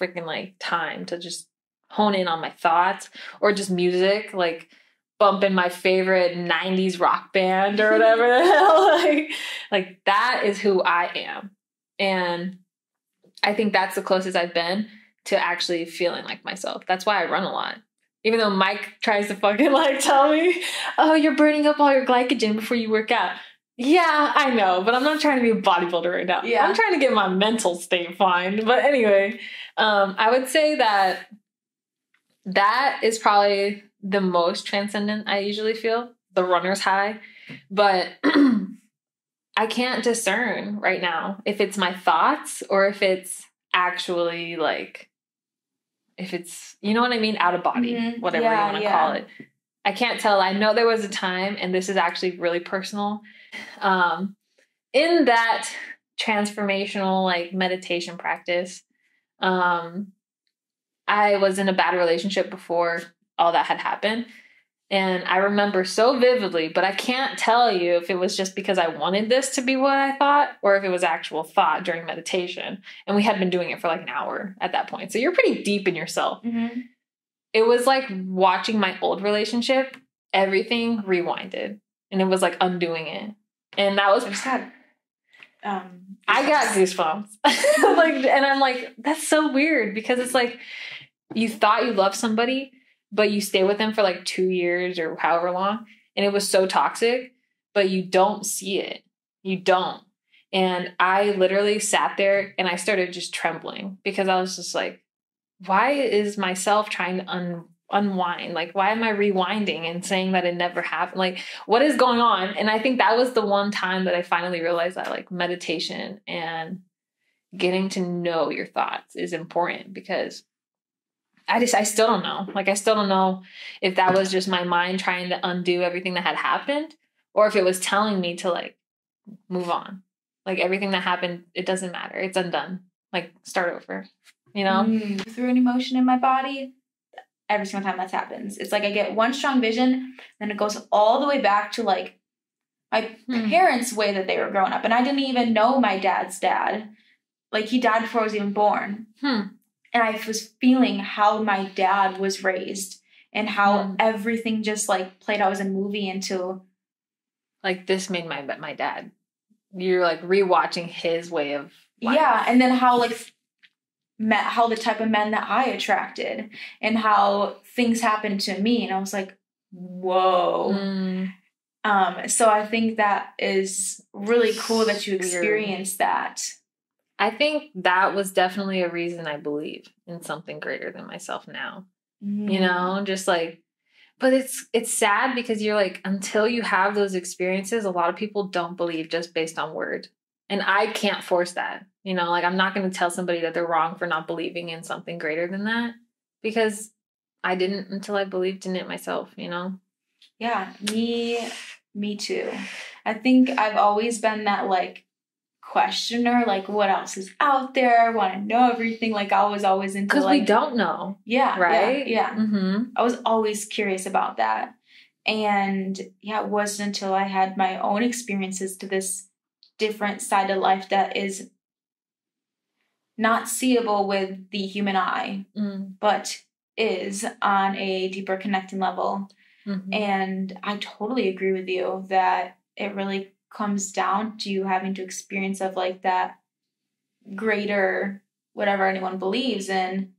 freaking like time to just hone in on my thoughts, or just music, like bumping my favorite 90s rock band or whatever the hell. Like that is who I am. And I think that's the closest I've been to actually feeling like myself. That's why I run a lot. Even though Mike tries to fucking like tell me, oh, you're burning up all your glycogen before you work out. Yeah, I know, but I'm not trying to be a bodybuilder right now. Yeah. I'm trying to get my mental state fine. But anyway, I would say that is probably the most transcendent I usually feel, the runner's high. But I can't discern right now if it's my thoughts or if it's actually like, if it's, you know what I mean? Out of body, whatever you want to call it. I can't tell. I know there was a time, and this is actually really personal, in that transformational like meditation practice. I was in a bad relationship before all that had happened. And I remember so vividly, but I can't tell you if it was just because I wanted this to be what I thought, or if it was actual thought during meditation. And we had been doing it for like an hour at that point. So you're pretty deep in yourself. Mm-hmm. It was like watching my old relationship, everything rewinded, and it was like undoing it. And that was, I got goosebumps. And I'm like, that's so weird, because it's like, you thought you loved somebody, but you stay with them for like 2 years or however long. And it was so toxic, but you don't see it. You don't. And I literally sat there and I started just trembling, because I was just like, why is myself trying to unwind? Like, why am I rewinding and saying that it never happened? Like, what is going on? And I think that was the one time that I finally realized that like meditation and getting to know your thoughts is important, because I still don't know. Like, I still don't know if that was just my mind trying to undo everything that had happened, or if it was telling me to like move on. Like, everything that happened, it doesn't matter. It's undone. Like, start over, you know? Through an emotion in my body, every single time that happens, it's like I get one strong vision, then it goes all the way back to like my parents' way that they were growing up. And I didn't even know my dad's dad. Like, he died before I was even born. And I was feeling how my dad was raised and how everything just like played out as a movie into. Like, this made my dad. You're like rewatching his way of life. Yeah. And then how like how the type of men that I attracted and how things happened to me. And I was like, whoa. So I think that is really cool that you experienced that. I think that was definitely a reason I believe in something greater than myself now. You know, just like, but it's sad, because you're like, until you have those experiences, a lot of people don't believe just based on word. And I can't force that. You know, like, I'm not going to tell somebody that they're wrong for not believing in something greater than that, because I didn't until I believed in it myself, you know? Yeah, me too. I think I've always been that like questioner, like what else is out there, want to know everything. Like, I was always into, because like, we don't know. Yeah. Right. Yeah. I was always curious about that. And yeah, it wasn't until I had my own experiences to this different side of life that is not seeable with the human eye, but is on a deeper connecting level. And I totally agree with you that it really comes down to you having to experience of like that greater, whatever anyone believes in,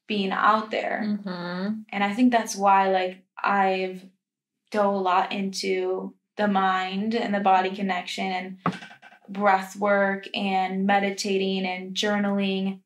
being out there. Mm-hmm. And I think that's why, like, I've dove a lot into the mind and the body connection and breath work and meditating and journaling.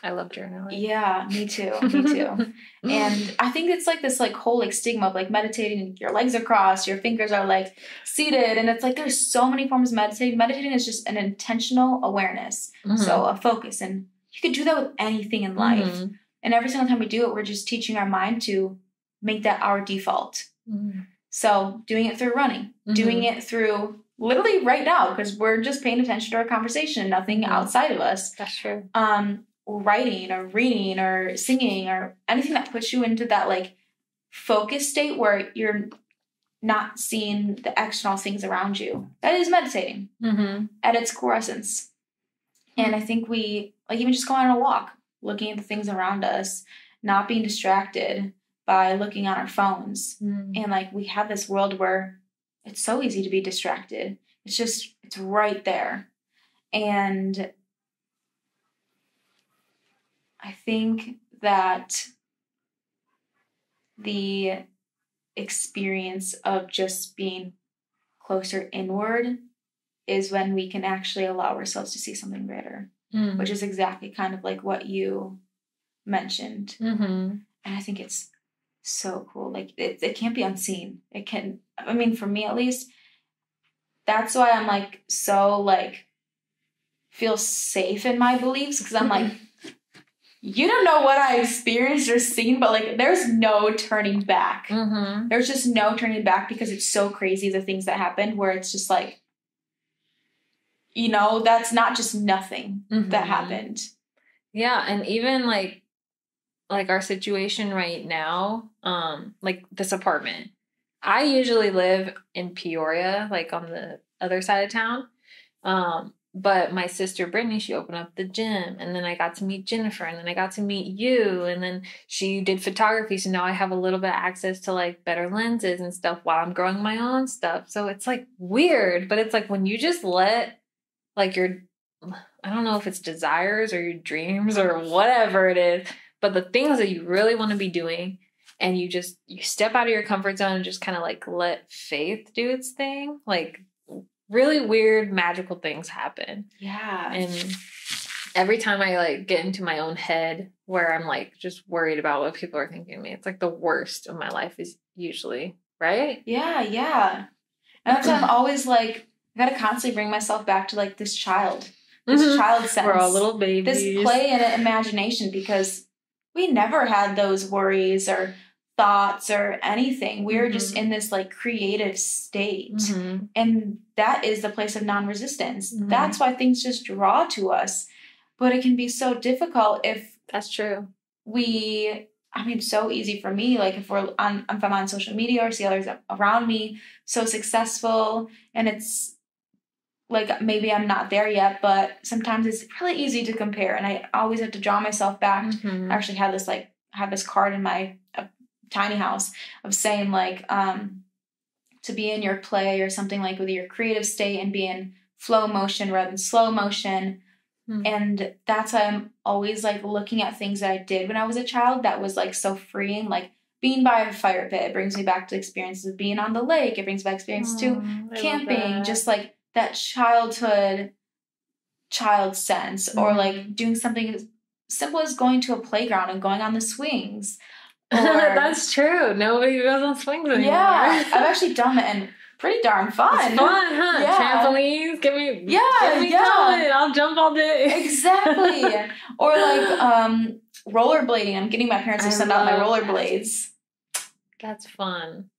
I love journaling. Yeah, me too. Me too. And I think it's like this like whole like stigma of like meditating, your legs are crossed, your fingers are like seated. And it's like there's so many forms of meditating. Meditating is just an intentional awareness. Mm-hmm. So a focus. And you could do that with anything in life. Mm-hmm. And every single time we do it, we're just teaching our mind to make that our default. Mm-hmm. So doing it through running, doing it through literally right now, because we're just paying attention to our conversation, nothing outside of us. That's true. Writing or reading or singing or anything that puts you into that like focus state where you're not seeing the external things around you. That is meditating at its core essence. And I think we, like, even just going on a walk, looking at the things around us, not being distracted by looking on our phones. And like we have this world where it's so easy to be distracted. It's right there. And I think that the experience of just being closer inward is when we can actually allow ourselves to see something greater, which is exactly kind of like what you mentioned. And I think it's so cool. Like it can't be unseen. It can, I mean, for me at least, that's why I'm like so like feel safe in my beliefs, because I'm like, you don't know what I experienced or seen, but like there's no turning back. There's just no turning back, because it's so crazy the things that happened, where it's just like, you know, that's not just nothing that happened. Yeah. And even like our situation right now, like this apartment, I usually live in Peoria, like on the other side of town. But my sister Brittany, she opened up the gym, and then I got to meet Jennifer, and then I got to meet you, and then she did photography. So now I have a little bit of access to like better lenses and stuff while I'm growing my own stuff. So it's like weird, but it's like when you just let like your, I don't know if it's desires or your dreams or whatever it is, but the things that you really want to be doing, and you step out of your comfort zone and just kind of like let faith do its thing, like really weird, magical things happen. Yeah. And every time I like get into my own head where I'm like just worried about what people are thinking of me, it's like the worst of my life is usually, right? Yeah, yeah. And that's why I'm always like, I gotta constantly bring myself back to like this child sense. We're all little babies. This play and imagination, because we never had those worries or thoughts or anything. We were just in this like creative state. And that is the place of non-resistance. That's why things just draw to us. But it can be so difficult if that's true. So easy for me, like if I'm on social media or see others around me so successful, and it's like maybe I'm not there yet, but sometimes it's really easy to compare, and I always have to draw myself back. I actually have this card in my tiny house of saying like to be in your play or something, like with your creative state, and be in flow motion rather than slow motion. And that's why I'm always like looking at things that I did when I was a child that was like so freeing, like being by a fire pit. It brings me back to experiences of being on the lake. It brings back experience to camping, just like that child sense, or like doing something as simple as going to a playground and going on the swings. That's true. Nobody goes on swings anymore. Yeah, I've actually done it, and pretty darn fun. It's fun, huh? Yeah. Trampolines, give me going. I'll jump all day. Exactly. Or like rollerblading. I'm getting my parents to send out my rollerblades. That's fun.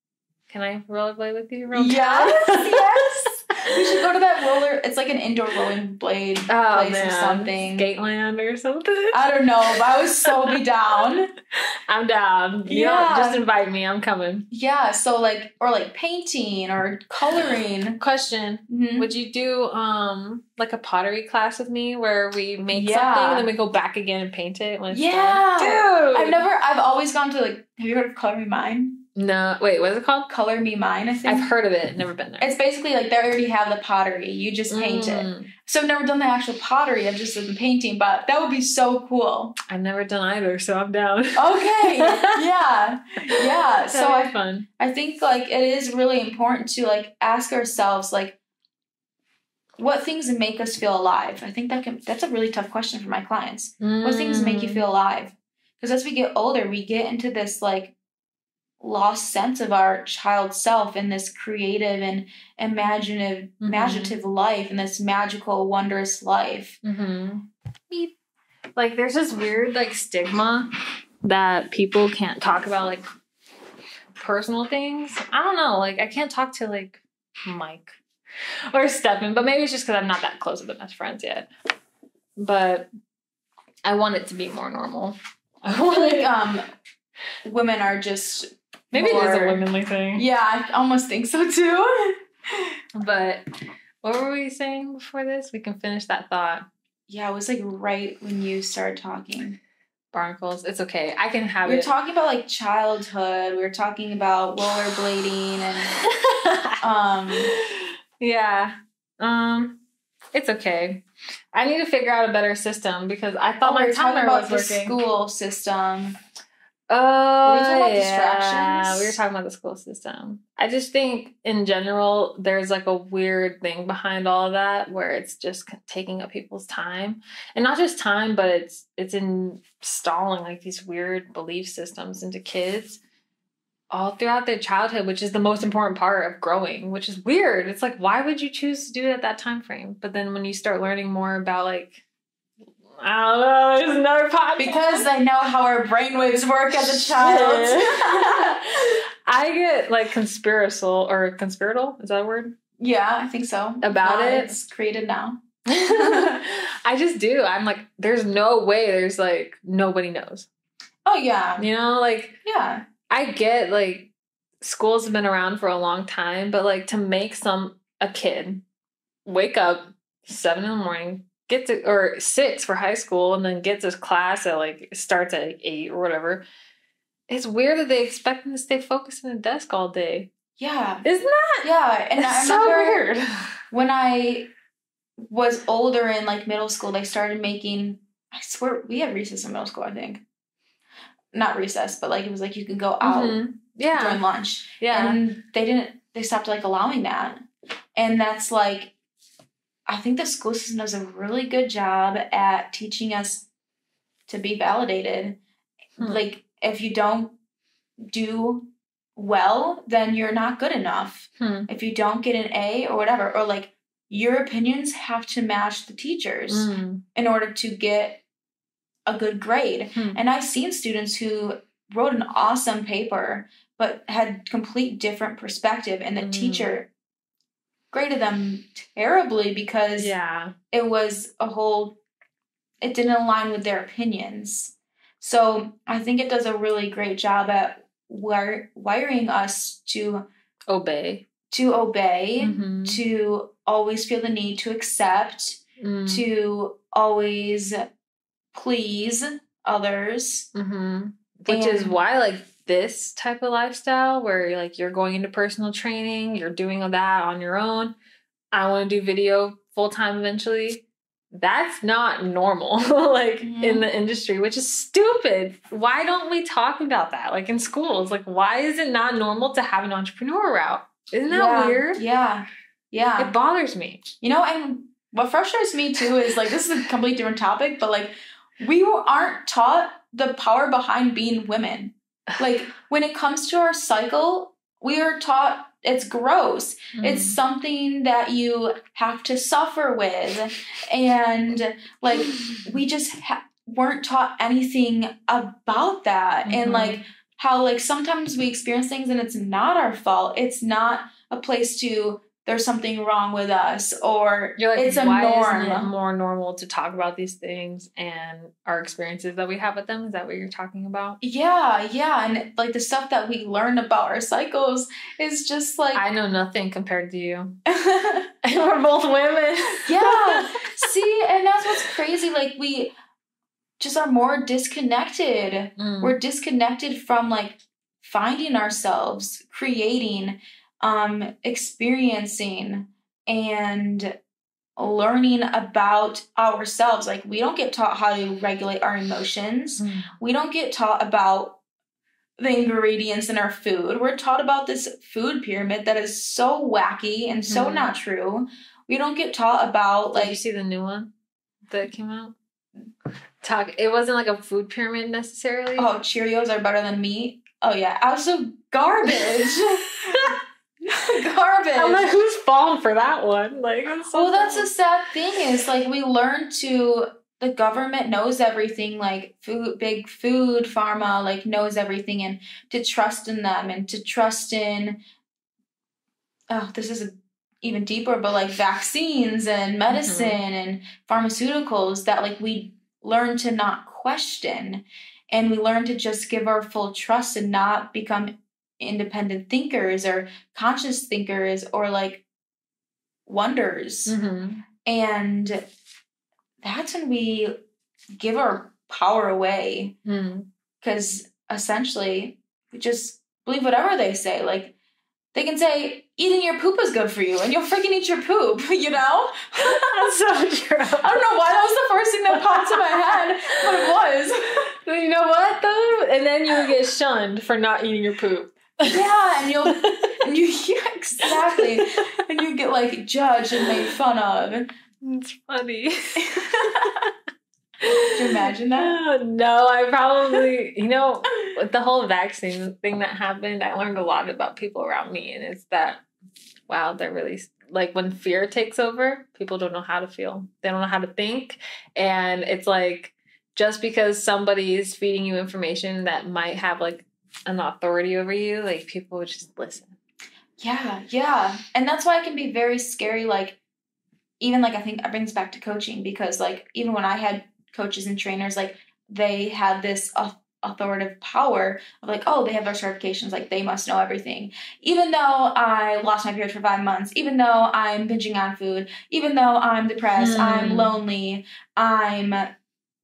Can I rollerblade with you? Yes. We should go to that roller. It's like an indoor rolling blade place or something. Skateland or something. I don't know, but I would so be down. I'm down. Yeah. Just invite me. I'm coming. Yeah. So like, or like painting or coloring. Question. Would you do like a pottery class with me where we make something and then we go back again and paint it when it's done? Dude. I've always gone to like, have you heard of Color Me Mine? No, wait, what is it called? Color Me Mine, I think. I've heard of it, never been there. It's basically like they already have the pottery. You just paint it. So I've never done the actual pottery. I've just done the painting, but that would be so cool. I've never done either, so I'm down. Okay. Yeah. Yeah. So fun. I think like it is really important to like ask ourselves like what things make us feel alive. I think that's a really tough question for my clients. What things make you feel alive? Because as we get older, we get into this like lost sense of our child self and this creative and imaginative life and this magical, wondrous life. Like there's this weird like stigma that people can't talk about like personal things. I don't know. Like I can't talk to like Mike or Stefan, but maybe it's just because I'm not that close with them as friends yet. But I want it to be more normal. I feel like women are just maybe it is a womanly thing. Yeah, I almost think so too. But what were we saying before this? We can finish that thought. Yeah, it was like right when you started talking. Barnacles. It's okay. I can have it. We were talking about like childhood. We were talking about rollerblading and yeah. It's okay. I need to figure out a better system because I thought my timer was working. The school system. Oh, were we talking about distractions? We were talking about the school system. I just think in general, there's like a weird thing behind all of that where it's just taking up people's time, and not just time, but it's installing like these weird belief systems into kids all throughout their childhood, which is the most important part of growing, which is weird. It's like, why would you choose to do it at that time frame? But then when you start learning more about like, I don't know, there's another podcast. Because I know how our brainwaves work as a child. I get like conspiratorial, is that a word? Yeah, I think so. About it. It's created now. I just do. I'm like, there's no way there's like, nobody knows. Oh, yeah. You know, like, yeah. I get like schools have been around for a long time, but like to make a kid wake up 7 a.m, or 6 for high school, and then get to class at like starts at 8 or whatever. It's weird that they expect them to stay focused in a desk all day. Yeah, isn't that? Yeah, and it's so weird. When I was older in like middle school, they started making. I swear we had recess in middle school. I think. Not recess, but like it was like you could go out during lunch. Yeah. And they stopped like allowing that. And that's like, I think the school system does a really good job at teaching us to be validated. Like if you don't do well, then you're not good enough. If you don't get an A or whatever, or like your opinions have to match the teachers in order to get a good grade. And I've seen students who wrote an awesome paper but had complete different perspective, and the teacher graded them terribly because it was it didn't align with their opinions. So I think it does a really great job at wiring us to obey, to always feel the need to accept, to always please others. Which is why like this type of lifestyle where like you're going into personal training, you're doing that on your own. I want to do video full-time eventually. That's not normal like in the industry, which is stupid. Why don't we talk about that like in schools? Like why is it not normal to have an entrepreneur route? Isn't that weird? Yeah. It bothers me. You know, and what frustrates me too is like, this is a completely different topic, but like we aren't taught the power behind being women. Like when it comes to our cycle, we are taught it's gross. It's something that you have to suffer with. And like we just weren't taught anything about that. And like how like sometimes we experience things and it's not our fault. It's not a place to there's something wrong with us, or you're like, it's a norm. Isn't it more normal to talk about these things and our experiences that we have with them? Is that what you're talking about? Yeah. And like the stuff that we learn about our cycles is just like I know nothing compared to you. And we're both women. Yeah. See, and that's what's crazy. Like we just are more disconnected. We're disconnected from like finding ourselves, creating, experiencing, and learning about ourselves. Like, we don't get taught how to regulate our emotions. We don't get taught about the ingredients in our food. We're taught about this food pyramid that is so wacky and so not true. We don't get taught about, like... Did you see the new one that came out? It wasn't like a food pyramid necessarily. Oh, Cheerios are better than meat. Oh, yeah. Also, garbage. Garbage. I'm like, who's falling for that one? Like, that's the sad thing is, like, we learn to... The government knows everything, like big food, pharma, like knows everything, and to trust in them and to trust in, this is even deeper, but like vaccines and medicine and pharmaceuticals that like we learn to not question, and we learn to just give our full trust and not become independent thinkers or conscious thinkers or like wonders. And that's when we give our power away, because essentially we just believe whatever they say. Like, they can say eating your poop is good for you, and you'll freaking eat your poop, you know? That's so true. I don't know why that was the first thing that popped in my head, but it was. You know what though? And then you get shunned for not eating your poop. Yeah, and yeah, exactly, and you get like judged and made fun of. It's funny. Could you imagine that? No, I probably, with the whole vaccine thing that happened, I learned a lot about people around me. And it's that, wow, they're really, like, when fear takes over, people don't know how to feel. They don't know how to think. And it's like, just because somebody is feeding you information that might have, like, an authority over you, like, people would just listen. Yeah. And that's why it can be very scary, like, even, like, I think it brings back to coaching, because, like, even when I had coaches and trainers, like, they had this authoritative power of, like, oh, they have their certifications, like, they must know everything. Even though I lost my period for 5 months, even though I'm binging on food, even though I'm depressed, I'm lonely, I'm,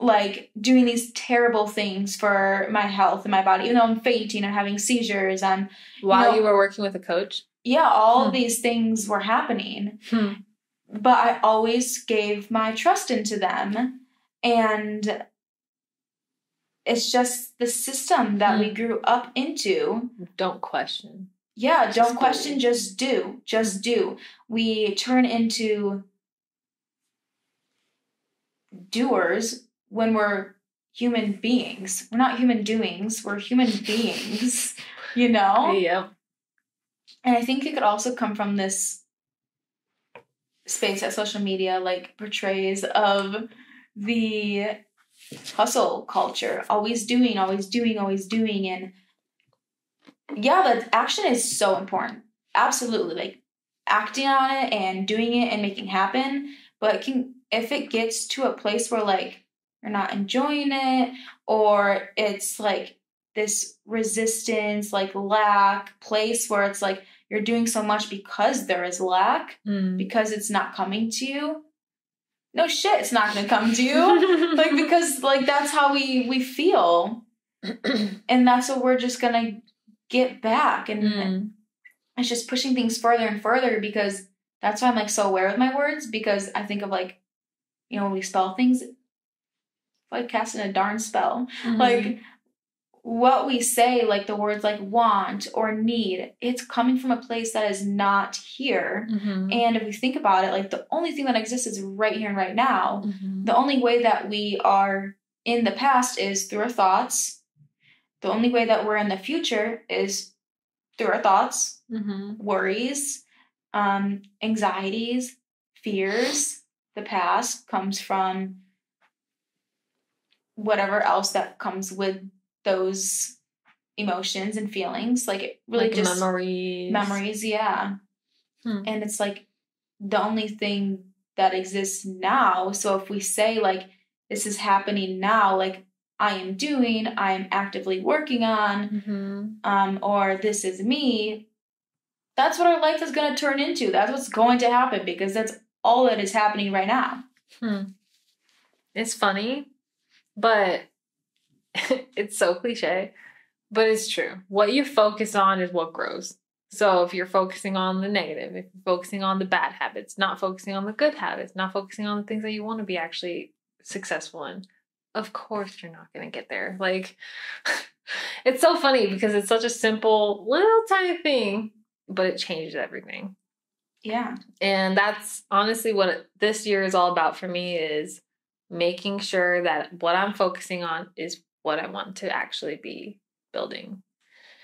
like, doing these terrible things for my health and my body, even though I'm fainting and having seizures. While you were working with a coach? Yeah, all of these things were happening. But I always gave my trust into them. And it's just the system that we grew up into. Don't question. Yeah, don't question, just do. Just do. We turn into doers when we're human beings. We're not human doings. We're human beings, you know? Yeah. And I think it could also come from this space that social media, like, portrays of the hustle culture. Always doing. And yeah, but action is so important. Absolutely. Like, acting on it and doing it and making it happen. But if it gets to a place where, like, you're not enjoying it, or it's like this resistance, like, lack place where it's like you're doing so much because there is lack, because it's not coming to you. No shit, it's not going to come to you. Like, because, like, that's how we feel. And that's what we're just going to get back. And it's just pushing things further and further, because that's why I'm, like, so aware with my words, because I think of, like, when we spell things, like casting a darn spell. Like, what we say, like the words like want or need, it's coming from a place that is not here. And if we think about it, like, the only thing that exists is right here and right now. The only way that we are in the past is through our thoughts. The only way that we're in the future is through our thoughts, worries, anxieties, fears. The past comes from whatever else that comes with those emotions and feelings. Like, it really, like, just memories, yeah. And it's like the only thing that exists now. So if we say, like, this is happening now, like, I'm actively working on, or this is me, that's what our life is going to turn into. That's what's going to happen, because that's all that is happening right now. It's funny, but it's so cliche. But it's true. What you focus on is what grows. So if you're focusing on the negative, if you're focusing on the bad habits, not focusing on the good habits, not focusing on the things that you want to be actually successful in, of course you're not going to get there. Like, it's so funny because it's such a simple, little tiny thing, but it changes everything. Yeah. And that's honestly what this year is all about for me, is making sure that what I'm focusing on is what I want to actually be building.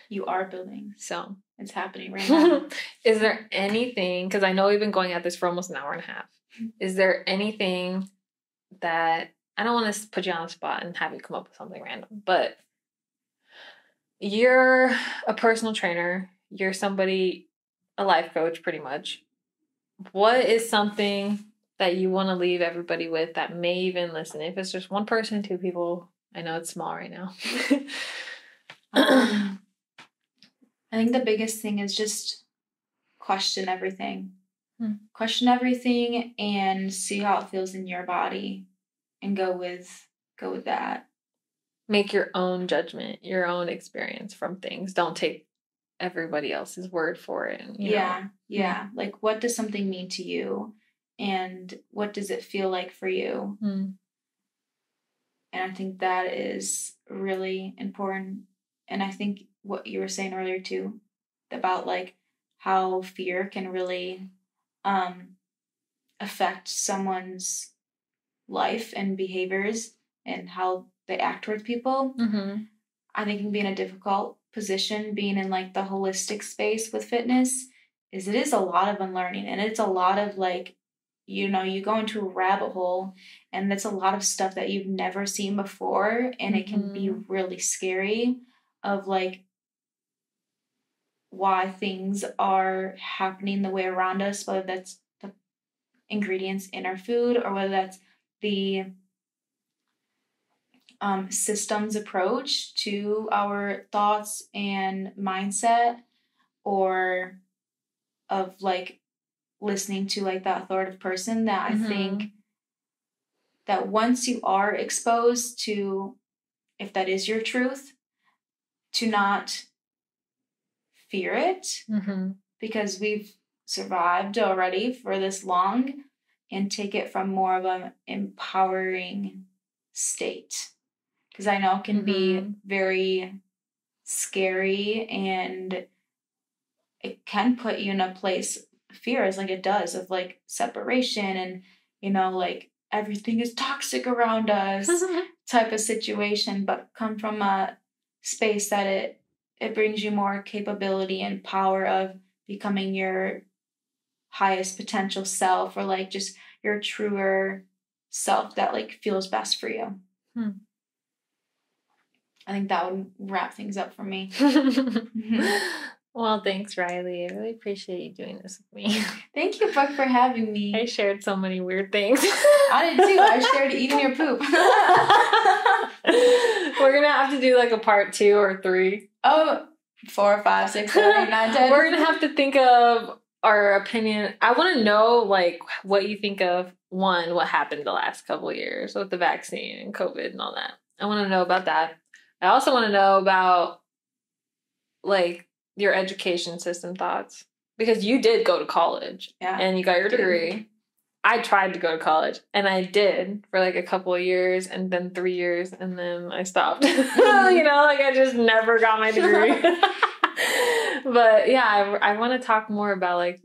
You are building. So it's happening right now. Is there anything, because I know we've been going at this for almost an hour and a half. Is there anything that, I don't want to put you on the spot and have you come up with something random, but you're a personal trainer, you're somebody, a life coach pretty much. What is something that you want to leave everybody with that may even listen? If it's just one person, two people, I know it's small right now. I think the biggest thing is just question everything. Question everything and see how it feels in your body and go with that. Make your own judgment, your own experience from things. Don't take everybody else's word for it. Yeah. Like, what does something mean to you? And what does it feel like for you? And I think that is really important. And I think what you were saying earlier too, about like how fear can really affect someone's life and behaviors and how they act towards people. I think can be in a difficult position being in like the holistic space with fitness is it is a lot of unlearning, and it's a lot of like, you know, you go into a rabbit hole and it's a lot of stuff that you've never seen before, and it can be really scary of like why things are happening the way around us, whether that's the ingredients in our food or whether that's the systems approach to our thoughts and mindset, or of like listening to like that authoritative person that I think that once you are exposed to, if that is your truth, to not fear it, because we've survived already for this long, and take it from more of an empowering state. Because I know it can be very scary, and it can put you in a place of fear, as like it does, of like separation and, you know, like everything is toxic around us type of situation, but come from a space that it brings you more capability and power of becoming your highest potential self, or like just your truer self that like feels best for you. I think that would wrap things up for me. Well, thanks, Riley. I really appreciate you doing this with me. Thank you, Brooke, for having me. I shared so many weird things. I did too. I shared eating your poop. We're going to have to do like a part 2 or 3. Oh, 4, 5, 6, 7, 8, 9, 10. We're going to have to think of our opinion. I want to know like what you think of, one, what happened the last couple of years with the vaccine and COVID and all that. I want to know about that. I also want to know about like your education system thoughts, because you did go to college and you got your degree. I tried to go to college and I did for like a couple of years and then 3 years and then I stopped. You know, like I just never got my degree. But yeah, I want to talk more about like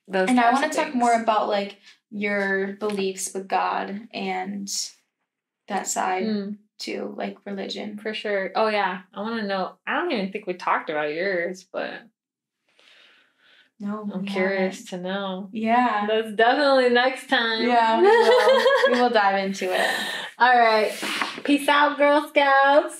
those. And I want to talk more about like your beliefs with God and that side. To like religion. For sure. Oh yeah, I want to know. I don't even think we talked about yours, but no, I'm curious to know. Yeah, that's definitely next time. Yeah, we will dive into it. All right, peace out, Girl Scouts.